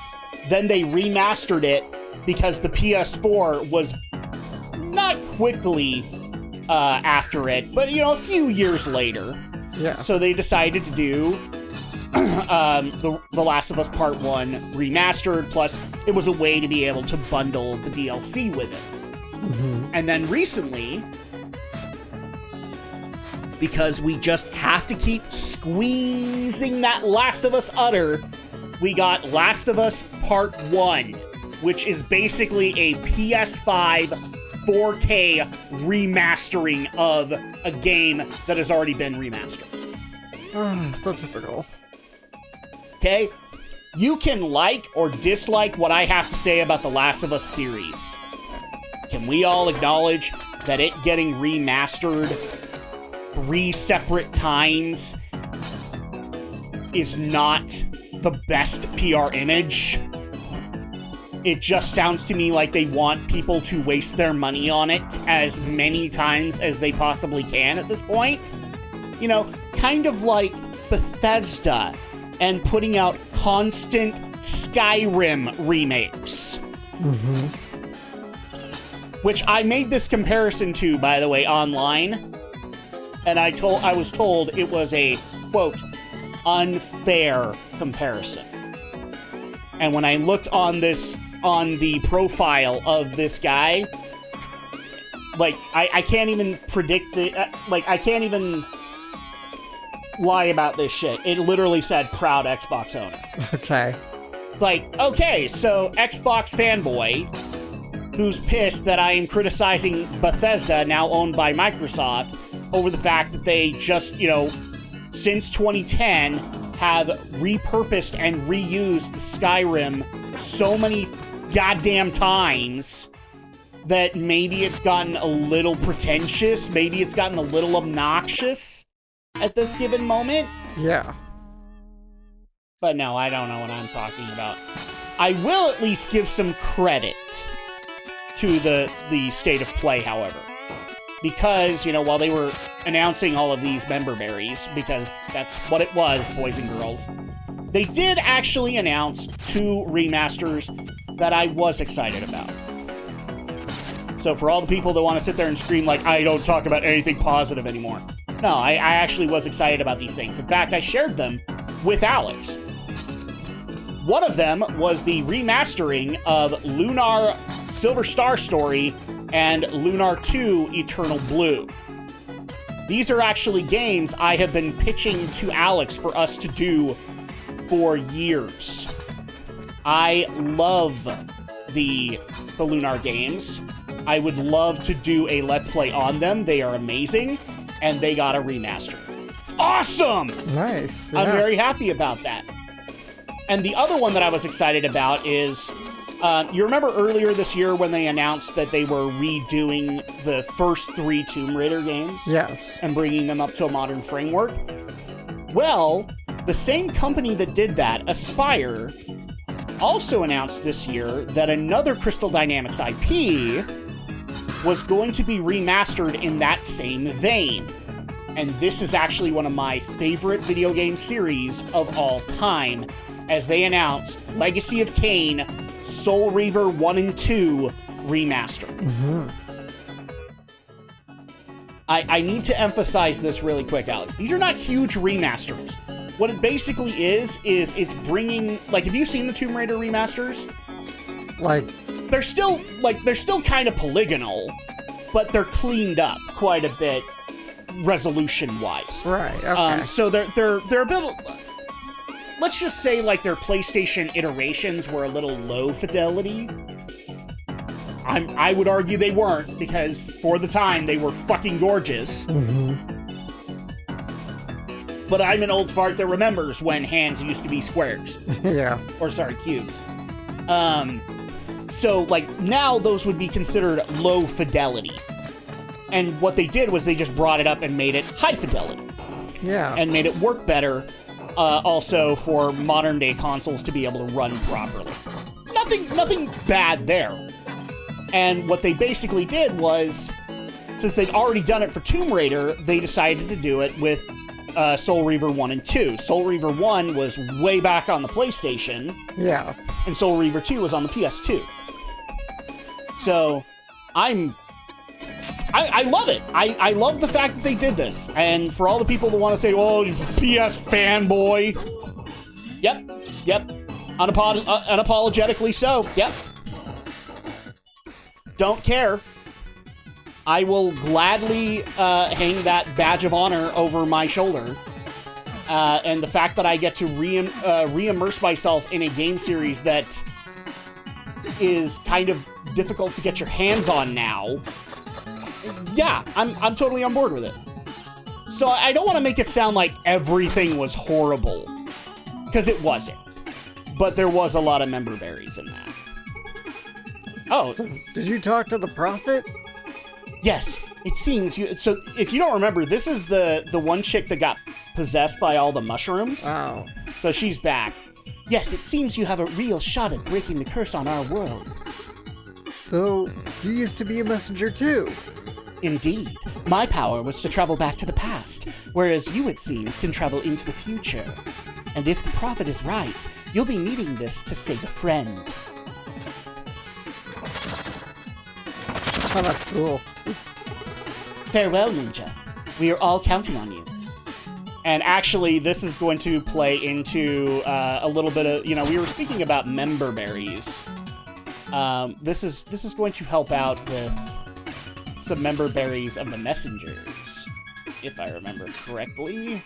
Then they remastered it because the PS4 was not quickly, after it, but a few years later. Yeah. So they decided to do the Last of Us Part 1 remastered, plus it was a way to be able to bundle the DLC with it. Mm-hmm. And then recently, because we just have to keep squeezing that Last of Us udder, we got Last of Us Part 1, which is basically a PS5 4K remastering of a game that has already been remastered. So typical. Okay? You can like or dislike what I have to say about the Last of Us series. Can we all acknowledge that it getting remastered 3 separate times is not the best PR image? It just sounds to me like they want people to waste their money on it as many times as they possibly can at this point. Kind of like Bethesda and putting out constant Skyrim remakes. Mm-hmm. Which I made this comparison to, by the way, online. And I was told it was a, quote, unfair comparison. And when I looked on the profile of this guy, I can't even predict I can't even lie about this shit. It literally said proud Xbox owner. Okay. It's okay, so Xbox fanboy who's pissed that I am criticizing Bethesda, now owned by Microsoft, over the fact that they just, since 2010 have repurposed and reused Skyrim so many goddamn times that maybe it's gotten a little pretentious, maybe it's gotten a little obnoxious at this given moment. Yeah. But no, I don't know what I'm talking about. I will at least give some credit to the state of play, however. Because, while they were announcing all of these member berries, because that's what it was, boys and girls, they did actually announce 2 remasters that I was excited about. So for all the people that want to sit there and scream I don't talk about anything positive anymore. No, I actually was excited about these things. In fact, I shared them with Alex. One of them was the remastering of Lunar Silver Star Story and Lunar 2 Eternal Blue. These are actually games I have been pitching to Alex for us to do for years. I love the Lunar games. I would love to do a Let's Play on them. They are amazing, and they got a remaster. Awesome! Nice. Yeah. I'm very happy about that. And the other one that I was excited about is, you remember earlier this year when they announced that they were redoing the first 3 Tomb Raider games? Yes. And bringing them up to a modern framework? Well, the same company that did that, Aspyr, also announced this year that another Crystal Dynamics IP was going to be remastered in that same vein. And this is actually one of my favorite video game series of all time, as they announced Legacy of Kain, Soul Reaver 1 and 2 remastered. Mm-hmm. I need to emphasize this really quick, Alex. These are not huge remasters. What it basically is it's bringing, have you seen the Tomb Raider remasters? They're still kind of polygonal, but they're cleaned up quite a bit resolution-wise. Right, okay. So they're a bit, let's just say their PlayStation iterations were a little low fidelity. I would argue they weren't, because for the time they were fucking gorgeous. Mm-hmm. But I'm an old fart that remembers when hands used to be squares. Yeah. Or sorry, cubes. So now those would be considered low fidelity. And what they did was they just brought it up and made it high fidelity. Yeah. And made it work better, also for modern day consoles to be able to run properly. Nothing bad there. And what they basically did was, since they'd already done it for Tomb Raider, they decided to do it with Soul Reaver 1 and 2. Soul Reaver 1 was way back on the PlayStation. Yeah. And Soul Reaver 2 was on the PS2. So, I'm I love it. I love the fact that they did this. And for all the people that want to say, "Oh, PS fanboy," yep, unapologetically so. Yep. Don't care. I will gladly hang that badge of honor over my shoulder. And the fact that I get to re-immerse myself in a game series that is kind of difficult to get your hands on now, yeah, I'm totally on board with it. So I don't want to make it sound like everything was horrible, because it wasn't. But there was a lot of member berries in that. Oh. So, did you talk to the prophet? Yes, it seems you. So if you don't remember, this is the one chick that got possessed by all the mushrooms. Oh. So she's back. Yes, it seems you have a real shot at breaking the curse on our world. So you used to be a messenger too? Indeed. My power was to travel back to the past, whereas you, it seems, can travel into the future. And if the prophet is right, you'll be needing this to save a friend. Oh, that's cool. Farewell, Ninja. We are all counting on you. And actually, this is going to play into a little bit of, we were speaking about member berries. This is going to help out with some member berries of the messengers, if I remember correctly.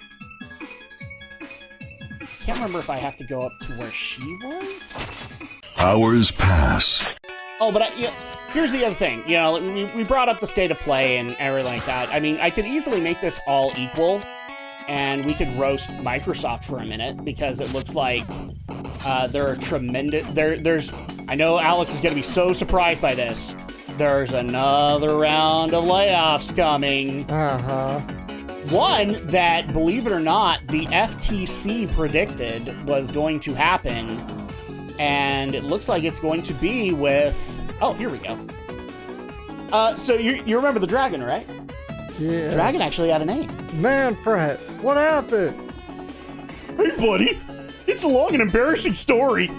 Can't remember if I have to go up to where she was. Hours pass. Oh, but here's the other thing. We brought up the state of play and everything like that. I mean, I could easily make this all equal, and we could roast Microsoft for a minute, because it looks like there are tremendous... There's... I know Alex is going to be so surprised by this. There's another round of layoffs coming. Uh-huh. One that, believe it or not, the FTC predicted was going to happen. And it looks like it's going to be with... Oh, here we go. So you remember the dragon, right? Yeah. The dragon actually had a name. Manfred, what happened? Hey, buddy. It's a long and embarrassing story.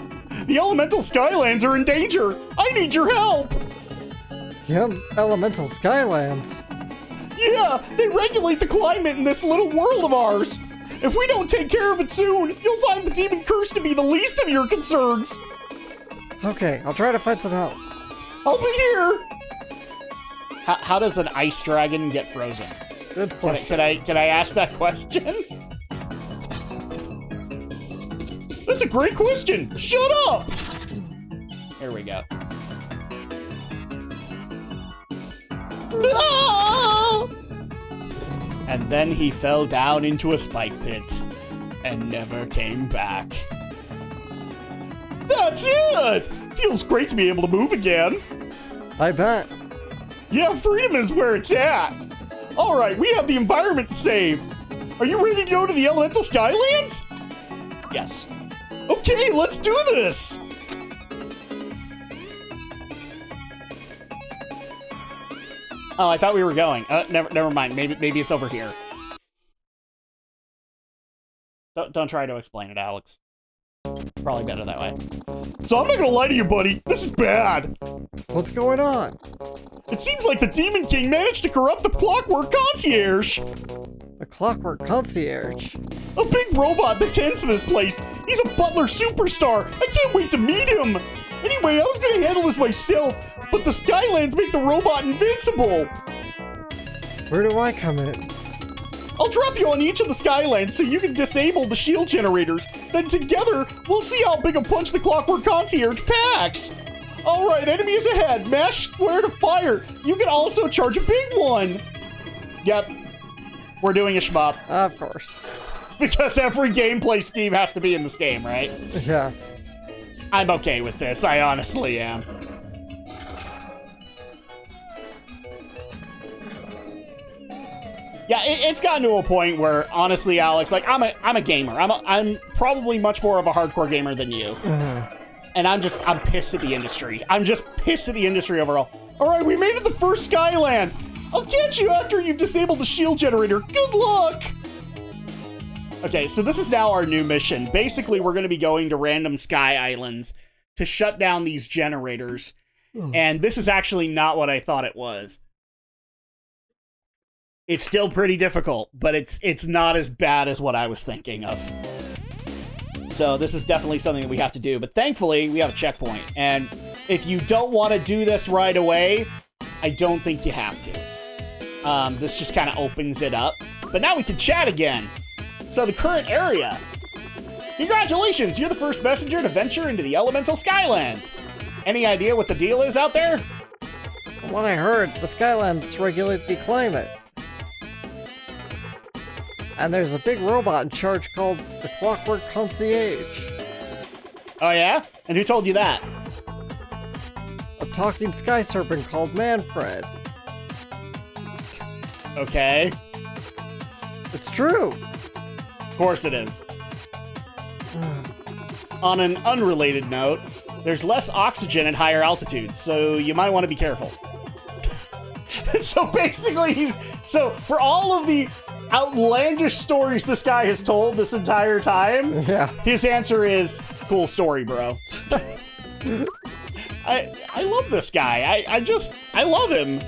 The elemental Skylands are in danger. I need your help. The elemental Skylands? Yeah, they regulate the climate in this little world of ours. If we don't take care of it soon, you'll find the demon curse to be the least of your concerns. Okay, I'll try to find some help. I'll be here. How does an ice dragon get frozen? Good question. Can I ask that question? That's a great question. Shut up. Here we go. No! And then he fell down into a spike pit and never came back. That's it! Feels great to be able to move again. I bet. Yeah, freedom is where it's at. All right, we have the environment to save. Are you ready to go to the elemental Skylands? Yes. Okay, let's do this. Oh, I thought we were going. Never mind. Maybe it's over here. Don't try to explain it, Alex. Probably better that way. So I'm not gonna lie to you, buddy. This is bad. What's going on? It seems like the Demon King managed to corrupt the Clockwork Concierge. The Clockwork Concierge? A big robot that tends to this place. He's a butler superstar. I can't wait to meet him. Anyway, I was gonna handle this myself, but the Skylands make the robot invincible. Where do I come in? I'll drop you on each of the Skylands so you can disable the shield generators. Then together, we'll see how big a punch the Clockwork Concierge packs. All right, enemies ahead. Mash square to fire. You can also charge a big one. Yep, we're doing a shmup. Of course. Because every gameplay scheme has to be in this game, right? Yes. I'm okay with this. I honestly am. Yeah, it's gotten to a point where, honestly, Alex, like I'm a gamer. I'm probably much more of a hardcore gamer than you, and I'm pissed at the industry. I'm just pissed at the industry overall. All right, we made it to the first Skyland. I'll catch you after you've disabled the shield generator. Good luck. Okay, so this is now our new mission. Basically, we're going to be going to random sky islands to shut down these generators, and this is actually not what I thought it was. It's still pretty difficult, but it's not as bad as what I was thinking of. So this is definitely something that we have to do. But thankfully, we have a checkpoint. And if you don't want to do this right away, I don't think you have to. This just kind of opens it up. But now we can chat again. So the current area. Congratulations, you're the first messenger to venture into the elemental Skylands. Any idea what the deal is out there? From what I heard, the Skylands regulate the climate. And there's a big robot in charge called the Clockwork Concierge. Oh yeah? And who told you that? A talking sky serpent called Manfred. Okay. It's true. Of course it is. On an unrelated note, there's less oxygen at higher altitudes, so you might want to be careful. So basically, so for all of the outlandish stories this guy has told this entire time, Yeah. his answer is, cool story, bro. I love this guy. I love him.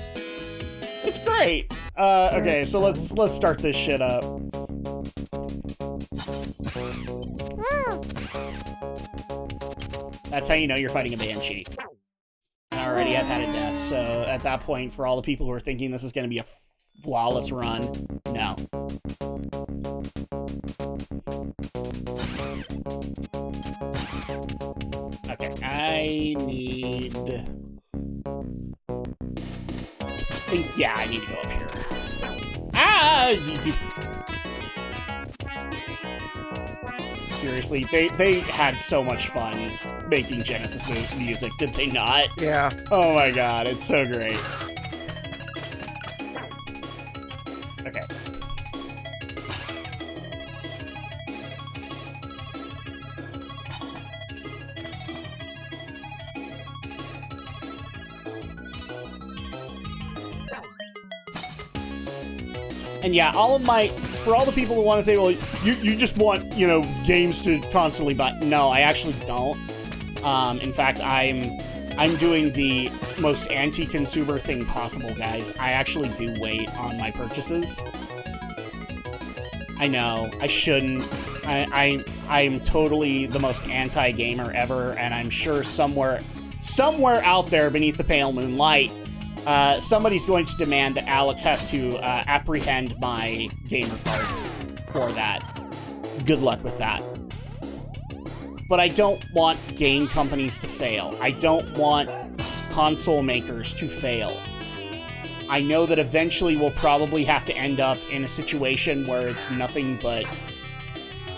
It's great. Okay, so let's start this shit up. That's how you know you're fighting a banshee. I already have had a death, so at that point, for all the people who are thinking this is going to be a flawless run, no. Okay, I need... Yeah, I need to go up here. Ah! Seriously, they had so much fun making Genesis music, did they not? Yeah. Oh my god, it's so great. Okay. And yeah, for all the people who want to say, well, you just want, you know, games to constantly buy. No, I actually don't. In fact, I'm doing the most anti-consumer thing possible, guys. I actually do wait on my purchases. I know, I shouldn't. I'm totally the most anti-gamer ever, and I'm sure somewhere out there beneath the pale moonlight, somebody's going to demand that Alex has to apprehend my gamer card for that. Good luck with that. But I don't want game companies to fail. I don't want console makers to fail. I know that eventually we'll probably have to end up in a situation where it's nothing but,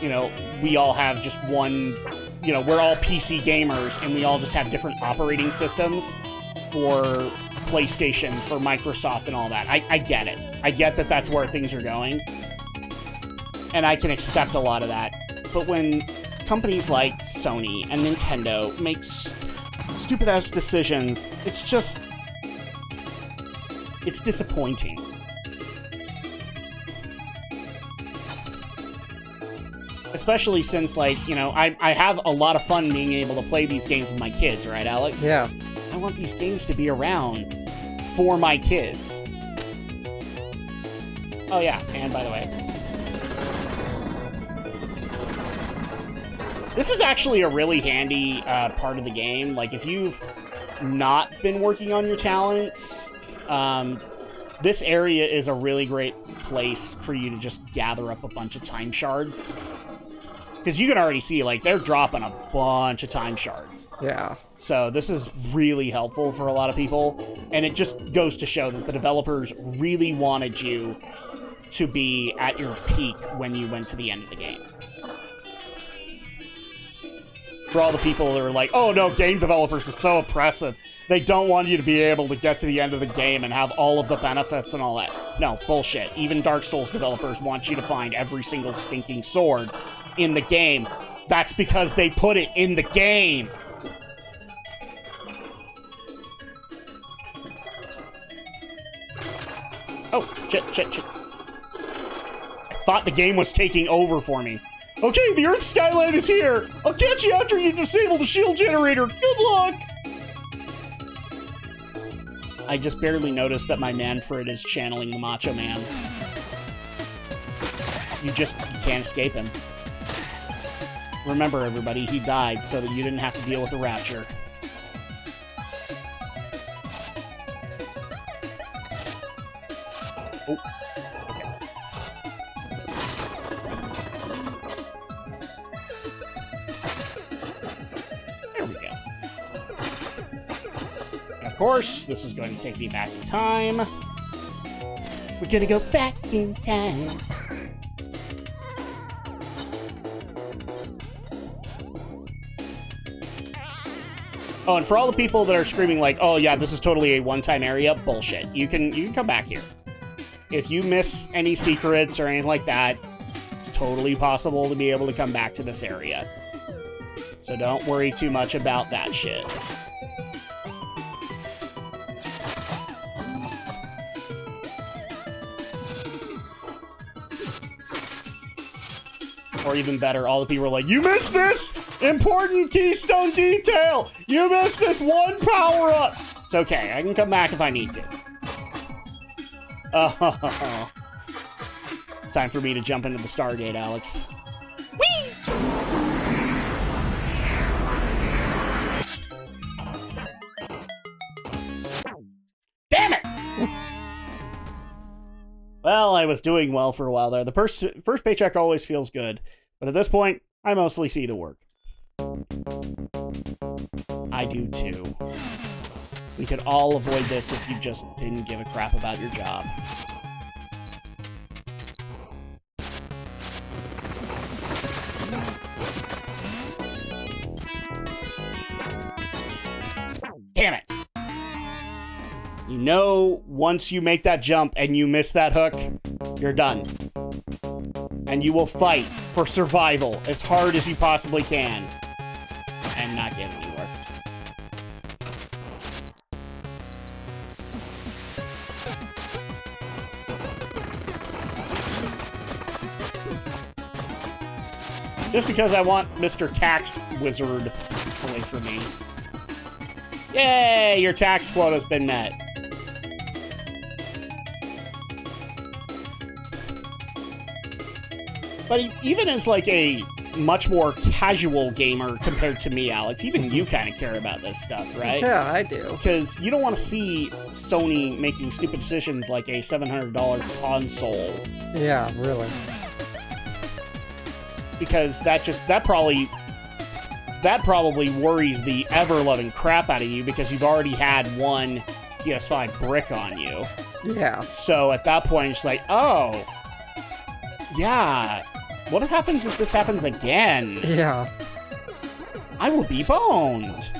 you know, we all have just one, you know, we're all PC gamers and we all just have different operating systems for PlayStation, for Microsoft and all that. I get it. I get that that's where things are going. And I can accept a lot of that. But when companies like Sony and Nintendo make stupid-ass decisions, it's disappointing. Especially since, like, you know, I have a lot of fun being able to play these games with my kids, right, Alex? Yeah. I want these games to be around for my kids. Oh yeah, and by the way, this is actually a really handy part of the game. Like, if you've not been working on your talents, this area is a really great place for you to just gather up a bunch of time shards. Because you can already see, like, they're dropping a bunch of time shards. Yeah. So this is really helpful for a lot of people. And it just goes to show that the developers really wanted you to be at your peak when you went to the end of the game. For all the people that are like, oh no, game developers are so oppressive. They don't want you to be able to get to the end of the game and have all of the benefits and all that. No, bullshit. Even Dark Souls developers want you to find every single stinking sword in the game. That's because they put it in the game. Oh, shit. I thought the game was taking over for me. Okay, the Earth Skyline is here! I'll catch you after you disable the shield generator! Good luck! I just barely noticed that my Manfred is channeling the Macho Man. You can't escape him. Remember, everybody, he died so that you didn't have to deal with the Rapture. Oh, okay. There we go. And of course, this is going to take me back in time. We're gonna go back in time. Oh, and for all the people that are screaming like, oh yeah, this is totally a one-time area, bullshit. You can come back here. If you miss any secrets or anything like that, it's totally possible to be able to come back to this area. So don't worry too much about that shit. Or even better, all the people are like, you missed this important keystone detail! You missed this one power-up! It's okay, I can come back if I need to. Oh, it's time for me to jump into the Stargate, Alex. Whee! Damn it! Well, I was doing well for a while there. The first paycheck always feels good, but at this point, I mostly see the work. I do too. We could all avoid this if you just didn't give a crap about your job. Damn it! You know, once you make that jump and you miss that hook, you're done. And you will fight for survival as hard as you possibly can. And not get anywhere. Just because I want Mr. Tax Wizard away from me. Yay! Your tax quota's been met. But even as like a much more casual gamer compared to me, Alex, even you kind of care about this stuff, right? Yeah, I do. Because you don't want to see Sony making stupid decisions like a $700 console. Yeah, really. Because that probably worries the ever-loving crap out of you because you've already had one PS5 brick on you. Yeah. So at that point, it's like, oh, yeah. What happens if this happens again? Yeah. I will be boned.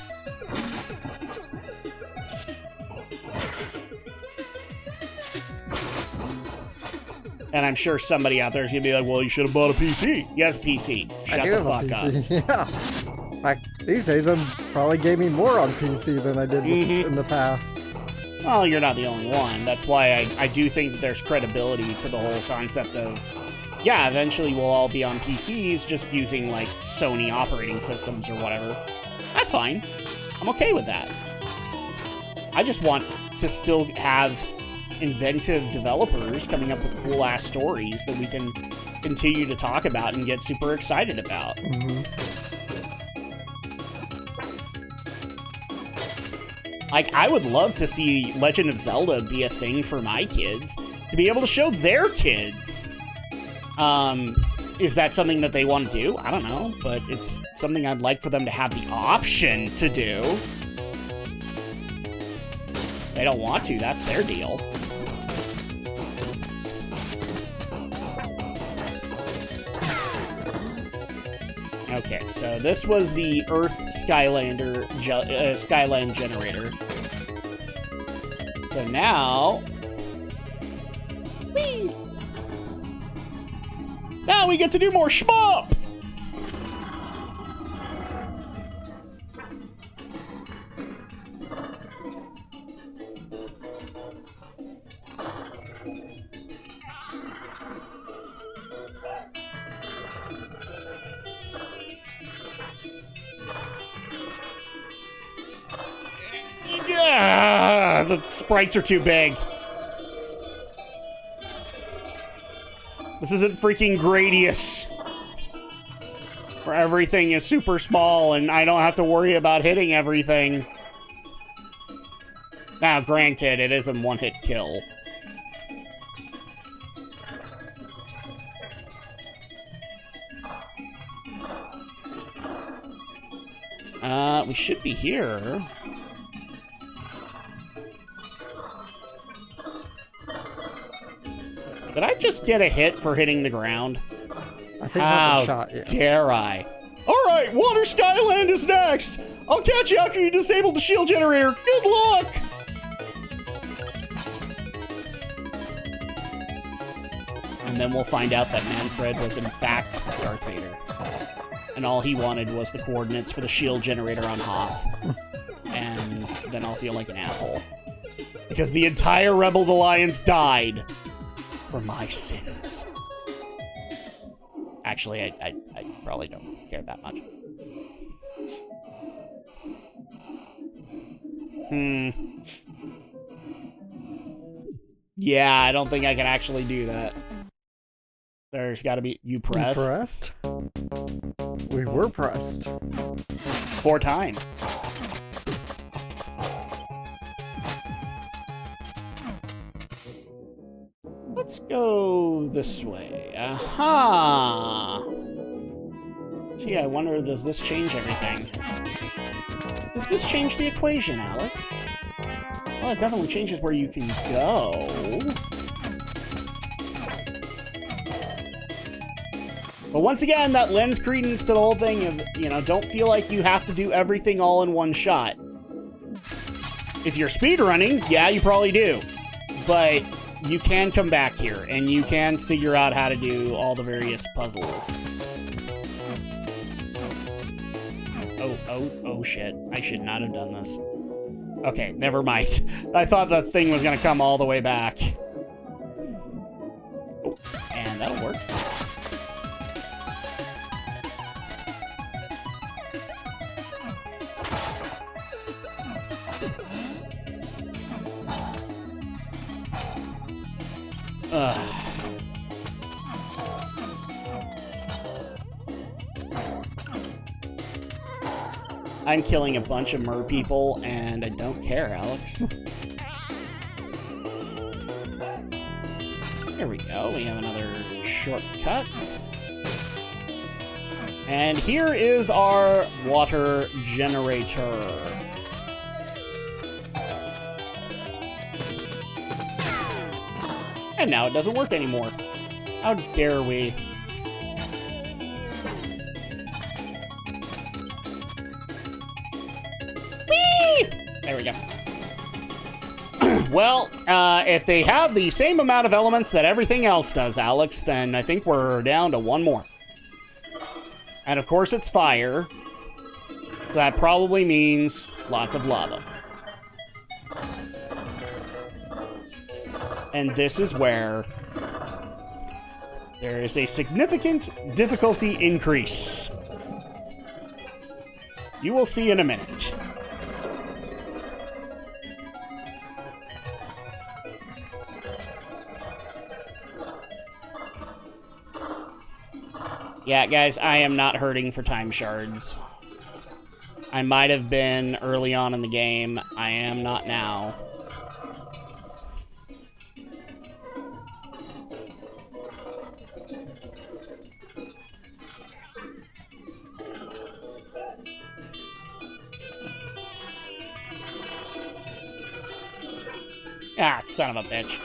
And I'm sure somebody out there is going to be like, well, you should have bought a PC. Yes, PC. Shut the fuck up. Yeah. In fact, these days I'm probably gaming more on PC than I did in the past. Well, you're not the only one. That's why I do think that there's credibility to the whole concept of, yeah, eventually we'll all be on PCs just using, like, Sony operating systems or whatever. That's fine. I'm okay with that. I just want to still have inventive developers coming up with cool-ass stories that we can continue to talk about and get super excited about. Like, I would love to see Legend of Zelda be a thing for my kids, to be able to show their kids. Is that something that they want to do? I don't know, but it's something I'd like for them to have the option to do. If they don't want to, that's their deal. Okay, so this was the Earth Skyland generator. So now... Whee! Now we get to do more shmup! the sprites are too big. This isn't freaking Gradius, where everything is super small and I don't have to worry about hitting everything. Now, granted, it is a one-hit kill. We should be here. Did I just get a hit for hitting the ground? I think something shot you. Dare I? Alright, Water Skyland is next! I'll catch you after you disable the shield generator. Good luck! And then we'll find out that Manfred was in fact Darth Vader. And all he wanted was the coordinates for the shield generator on Hoth. And then I'll feel like an asshole. Because the entire Rebel Alliance died for my sins. Actually, I probably don't care that much. Yeah, I don't think I can actually do that. There's gotta be... You pressed? You pressed? We were pressed. 4 times. Let's go this way. Aha! Gee, I wonder, does this change everything? Does this change the equation, Alex? Well, it definitely changes where you can go. But once again, that lends credence to the whole thing of, you know, don't feel like you have to do everything all in one shot. If you're speedrunning, yeah, you probably do. But you can come back here, and you can figure out how to do all the various puzzles. Oh, shit. I should not have done this. Okay, never mind. I thought the thing was gonna come all the way back. Oh, and that'll work. I'm killing a bunch of mer people, and I don't care, Alex. There we go. We have another shortcut. And here is our water generator. And now it doesn't work anymore. How dare we? Whee! There we go. Well, if they have the same amount of elements that everything else does, Alex, then I think we're down to one more. And of course it's fire. So that probably means lots of lava. And this is where there is a significant difficulty increase. You will see in a minute. Yeah, guys, I am not hurting for time shards. I might have been early on in the game. I am not now. Ah, son of a bitch.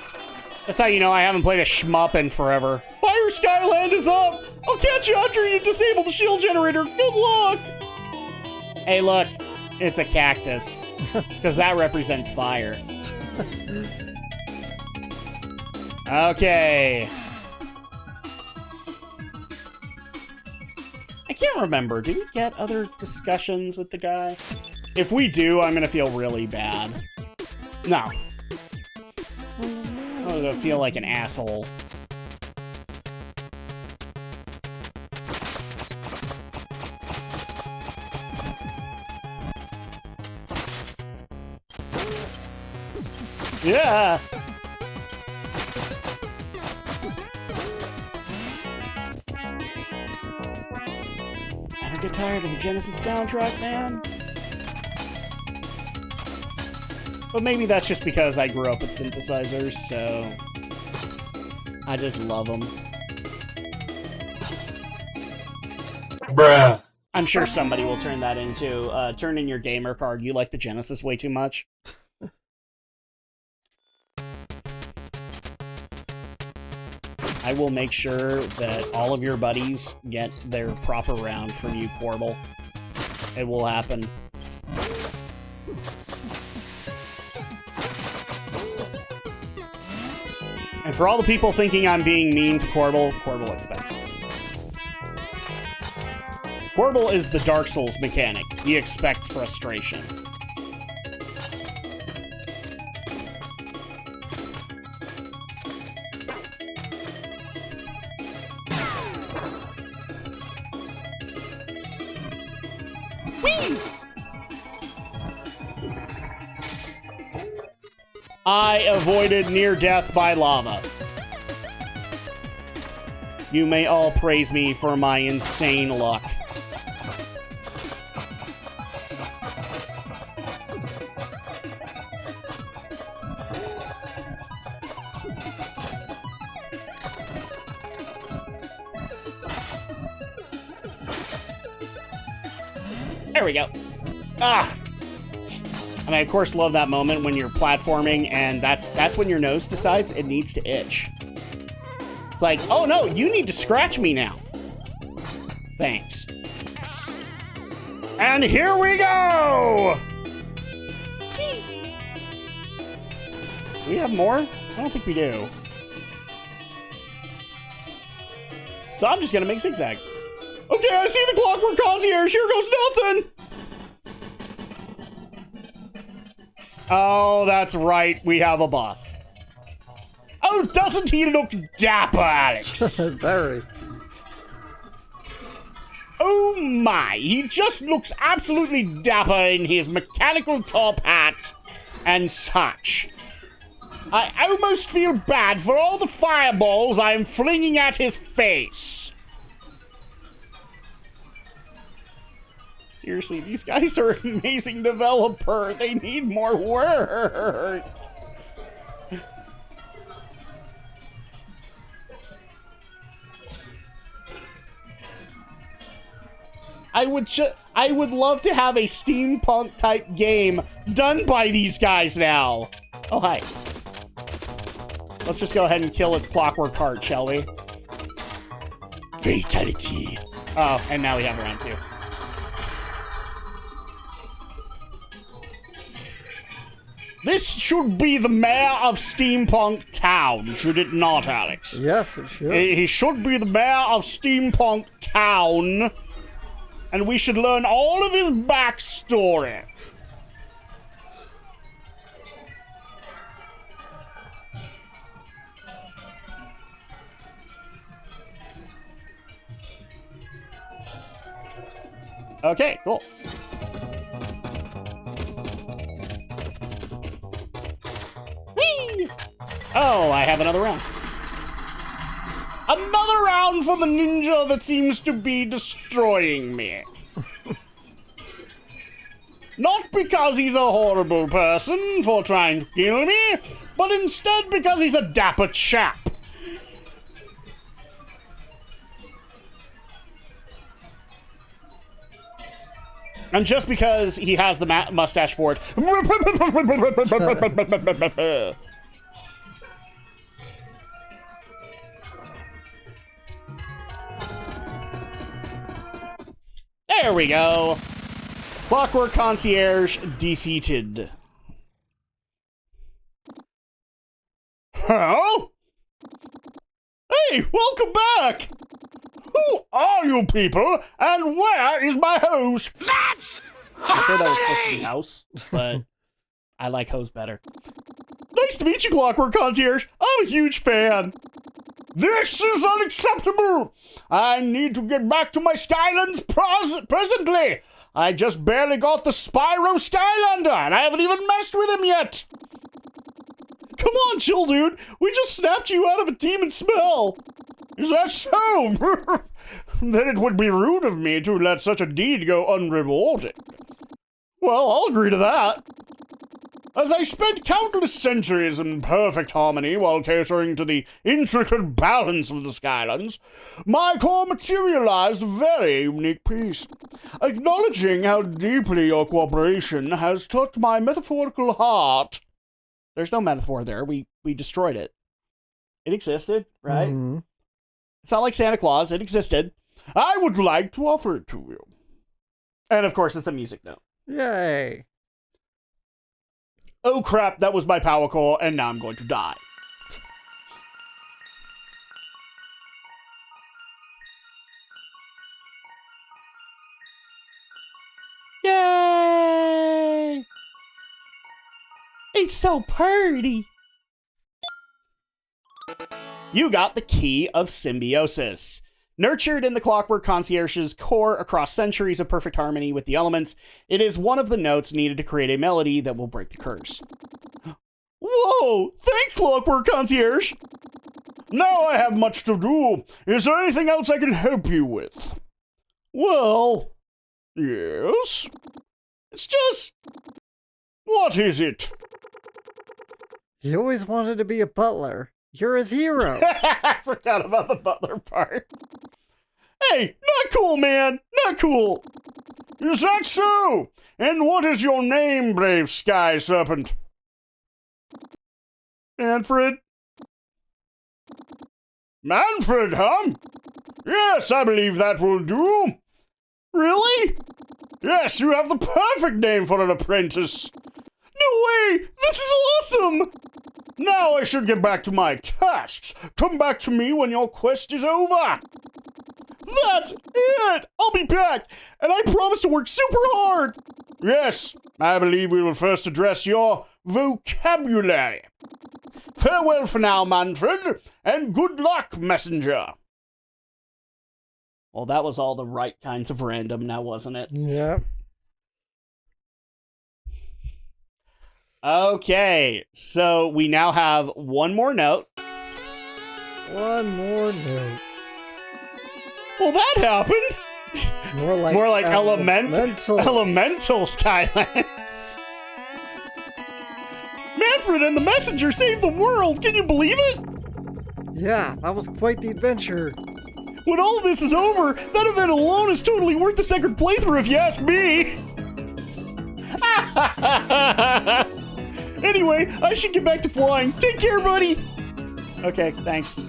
That's how you know I haven't played a shmup in forever. Fire Skyland is up! I'll catch you after you disable the shield generator. Good luck! Hey, look. It's a cactus. Because that represents fire. Okay. I can't remember. Did we get other discussions with the guy? If we do, I'm gonna feel really bad. No. I'm gonna feel like an asshole. Yeah. Never get tired of the Genesis soundtrack, man. But maybe that's just because I grew up with synthesizers, so I just love them. Bruh. I'm sure somebody will turn that into, turn in your gamer card. You like the Genesis way too much. I will make sure that all of your buddies get their proper round from you, Corbel. It will happen. And for all the people thinking I'm being mean to Corbel, Corbel expects this. Corbel is the Dark Souls mechanic. He expects frustration. Whee! I avoided near death by lava. You may all praise me for my insane luck. There we go. Ah! And I, of course, love that moment when you're platforming, and that's when your nose decides it needs to itch. It's like, oh no, you need to scratch me now. Thanks. And here we go! Do we have more? I don't think we do. So I'm just gonna make zigzags. Okay, I see the Clockwork Concierge. Here goes nothing. Oh, that's right. We have a boss. Oh, doesn't he look dapper, Alex? Very. Oh my, he just looks absolutely dapper in his mechanical top hat and such. I almost feel bad for all the fireballs I am flinging at his face. Seriously, these guys are an amazing developer. They need more work. I would love to have a steampunk type game done by these guys now. Oh, hi. Let's just go ahead and kill its clockwork heart, shall we? Fatality. Oh, and now we have round 2. This should be the mayor of Steampunk Town, should it not, Alex? Yes, it should. He should be the mayor of Steampunk Town, and we should learn all of his backstory. Okay, cool. Whee! Oh, I have another round. Another round for the ninja that seems to be destroying me. Not because he's a horrible person for trying to kill me, but instead because he's a dapper chap. And just because he has the mustache for it. There we go. Clockwork Concierge defeated. Huh? Hey, welcome back! Who are you people, and where is my hose? That's I'm sure that was supposed to be house, but I like hose better. Nice to meet you, Clockwork Concierge. I'm a huge fan. This is unacceptable. I need to get back to my Skylands presently. I just barely got the Spyro Skylander, and I haven't even messed with him yet. Come on, chill, dude. We just snapped you out of a demon spell. Is that so? Then it would be rude of me to let such a deed go unrewarded. Well, I'll agree to that. As I spent countless centuries in perfect harmony while catering to the intricate balance of the Skylands, my core materialized a very unique piece. Acknowledging how deeply your cooperation has touched my metaphorical heart. There's no metaphor there. We destroyed it. It existed, right? Mm-hmm. It's not like Santa Claus. It existed. I would like to offer it to you. And of course, it's a music note. Yay. Oh crap, that was my power core, and now I'm going to die. Yay! It's so pretty. You got the Key of Symbiosis. Nurtured in the Clockwork Concierge's core across centuries of perfect harmony with the elements, it is one of the notes needed to create a melody that will break the curse. Whoa! Thanks, Clockwork Concierge! Now I have much to do. Is there anything else I can help you with? Well, yes. It's just... What is it? He always wanted to be a butler. You're his hero. I forgot about the butler part. Hey, not cool, man. Not cool. Is that so? And what is your name, brave sky serpent? Manfred? Manfred, huh? Yes, I believe that will do. Really? Yes, you have the perfect name for an apprentice. No way! This is awesome! Now I should get back to my tasks. Come back to me when your quest is over. That's it! I'll be back, and I promise to work super hard. Yes, I believe we will first address your vocabulary. Farewell for now, Manfred, and good luck, messenger. Well, that was all the right kinds of random now, wasn't it? Yep. Okay, so we now have one more note. One more note. Well, that happened. More like elemental Skylands. Manfred and the messenger saved the world. Can you believe it? Yeah, that was quite the adventure. When all of this is over, that event alone is totally worth the second playthrough, if you ask me. Anyway, I should get back to flying. Take care, buddy. Okay, thanks.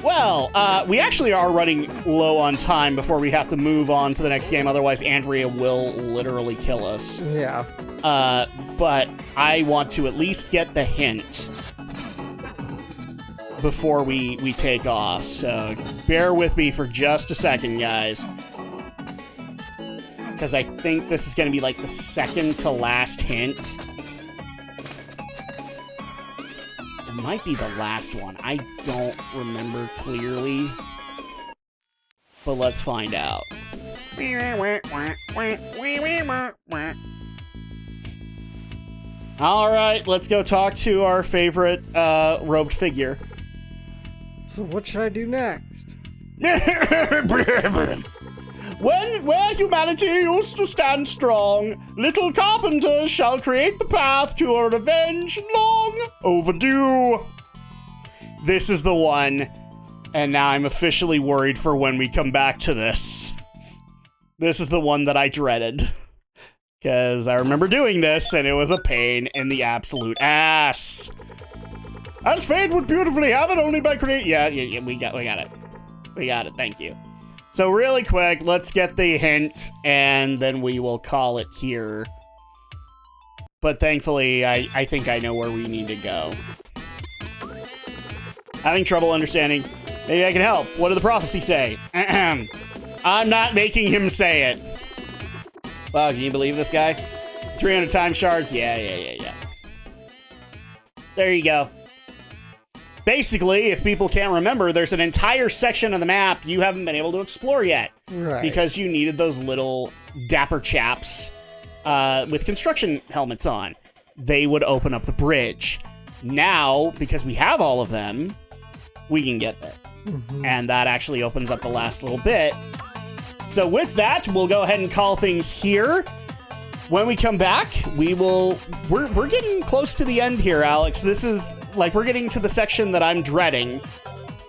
Well, we actually are running low on time before we have to move on to the next game. Otherwise, Andrea will literally kill us. Yeah. But I want to at least get the hint before we take off. So bear with me for just a second, guys. Because I think this is going to be like the second to last hint. It might be the last one. I don't remember clearly. But let's find out. Alright, let's go talk to our favorite robed figure. So what should I do next? Where humanity used to stand strong, little carpenters shall create the path to a revenge long overdue. This is the one, and now I'm officially worried for when we come back to this. This is the one that I dreaded. Because I remember doing this, and it was a pain in the absolute ass. As fate would beautifully have it, only by creating... Yeah, we got it. We got it, thank you. So really quick, let's get the hint, and then we will call it here. But thankfully, I think I know where we need to go. Having trouble understanding. Maybe I can help. What did the prophecy say? I'm not making him say it. Wow, can you believe this guy? 300 time shards? Yeah. There you go. Basically, if people can't remember, there's an entire section of the map you haven't been able to explore yet. Right. Because you needed those little dapper chaps with construction helmets on. they would open up the bridge. Now, because we have all of them, we can get there. And that actually opens up the last little bit. So with that, we'll go ahead and call things here. When we come back, we're getting close to the end here, Alex. This is like, we're getting to the section that I'm dreading.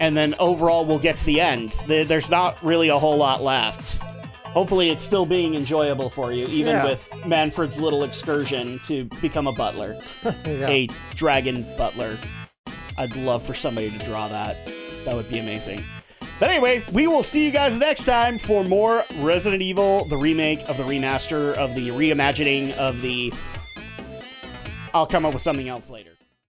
And then overall, we'll get to the end. There's not really a whole lot left. Hopefully, it's still being enjoyable for you, even with Manfred's little excursion to become a butler. A dragon butler. I'd love for somebody to draw that. That would be amazing. But anyway, we will see you guys next time for more Resident Evil, the remake of the remaster of the reimagining of the... I'll come up with something else later.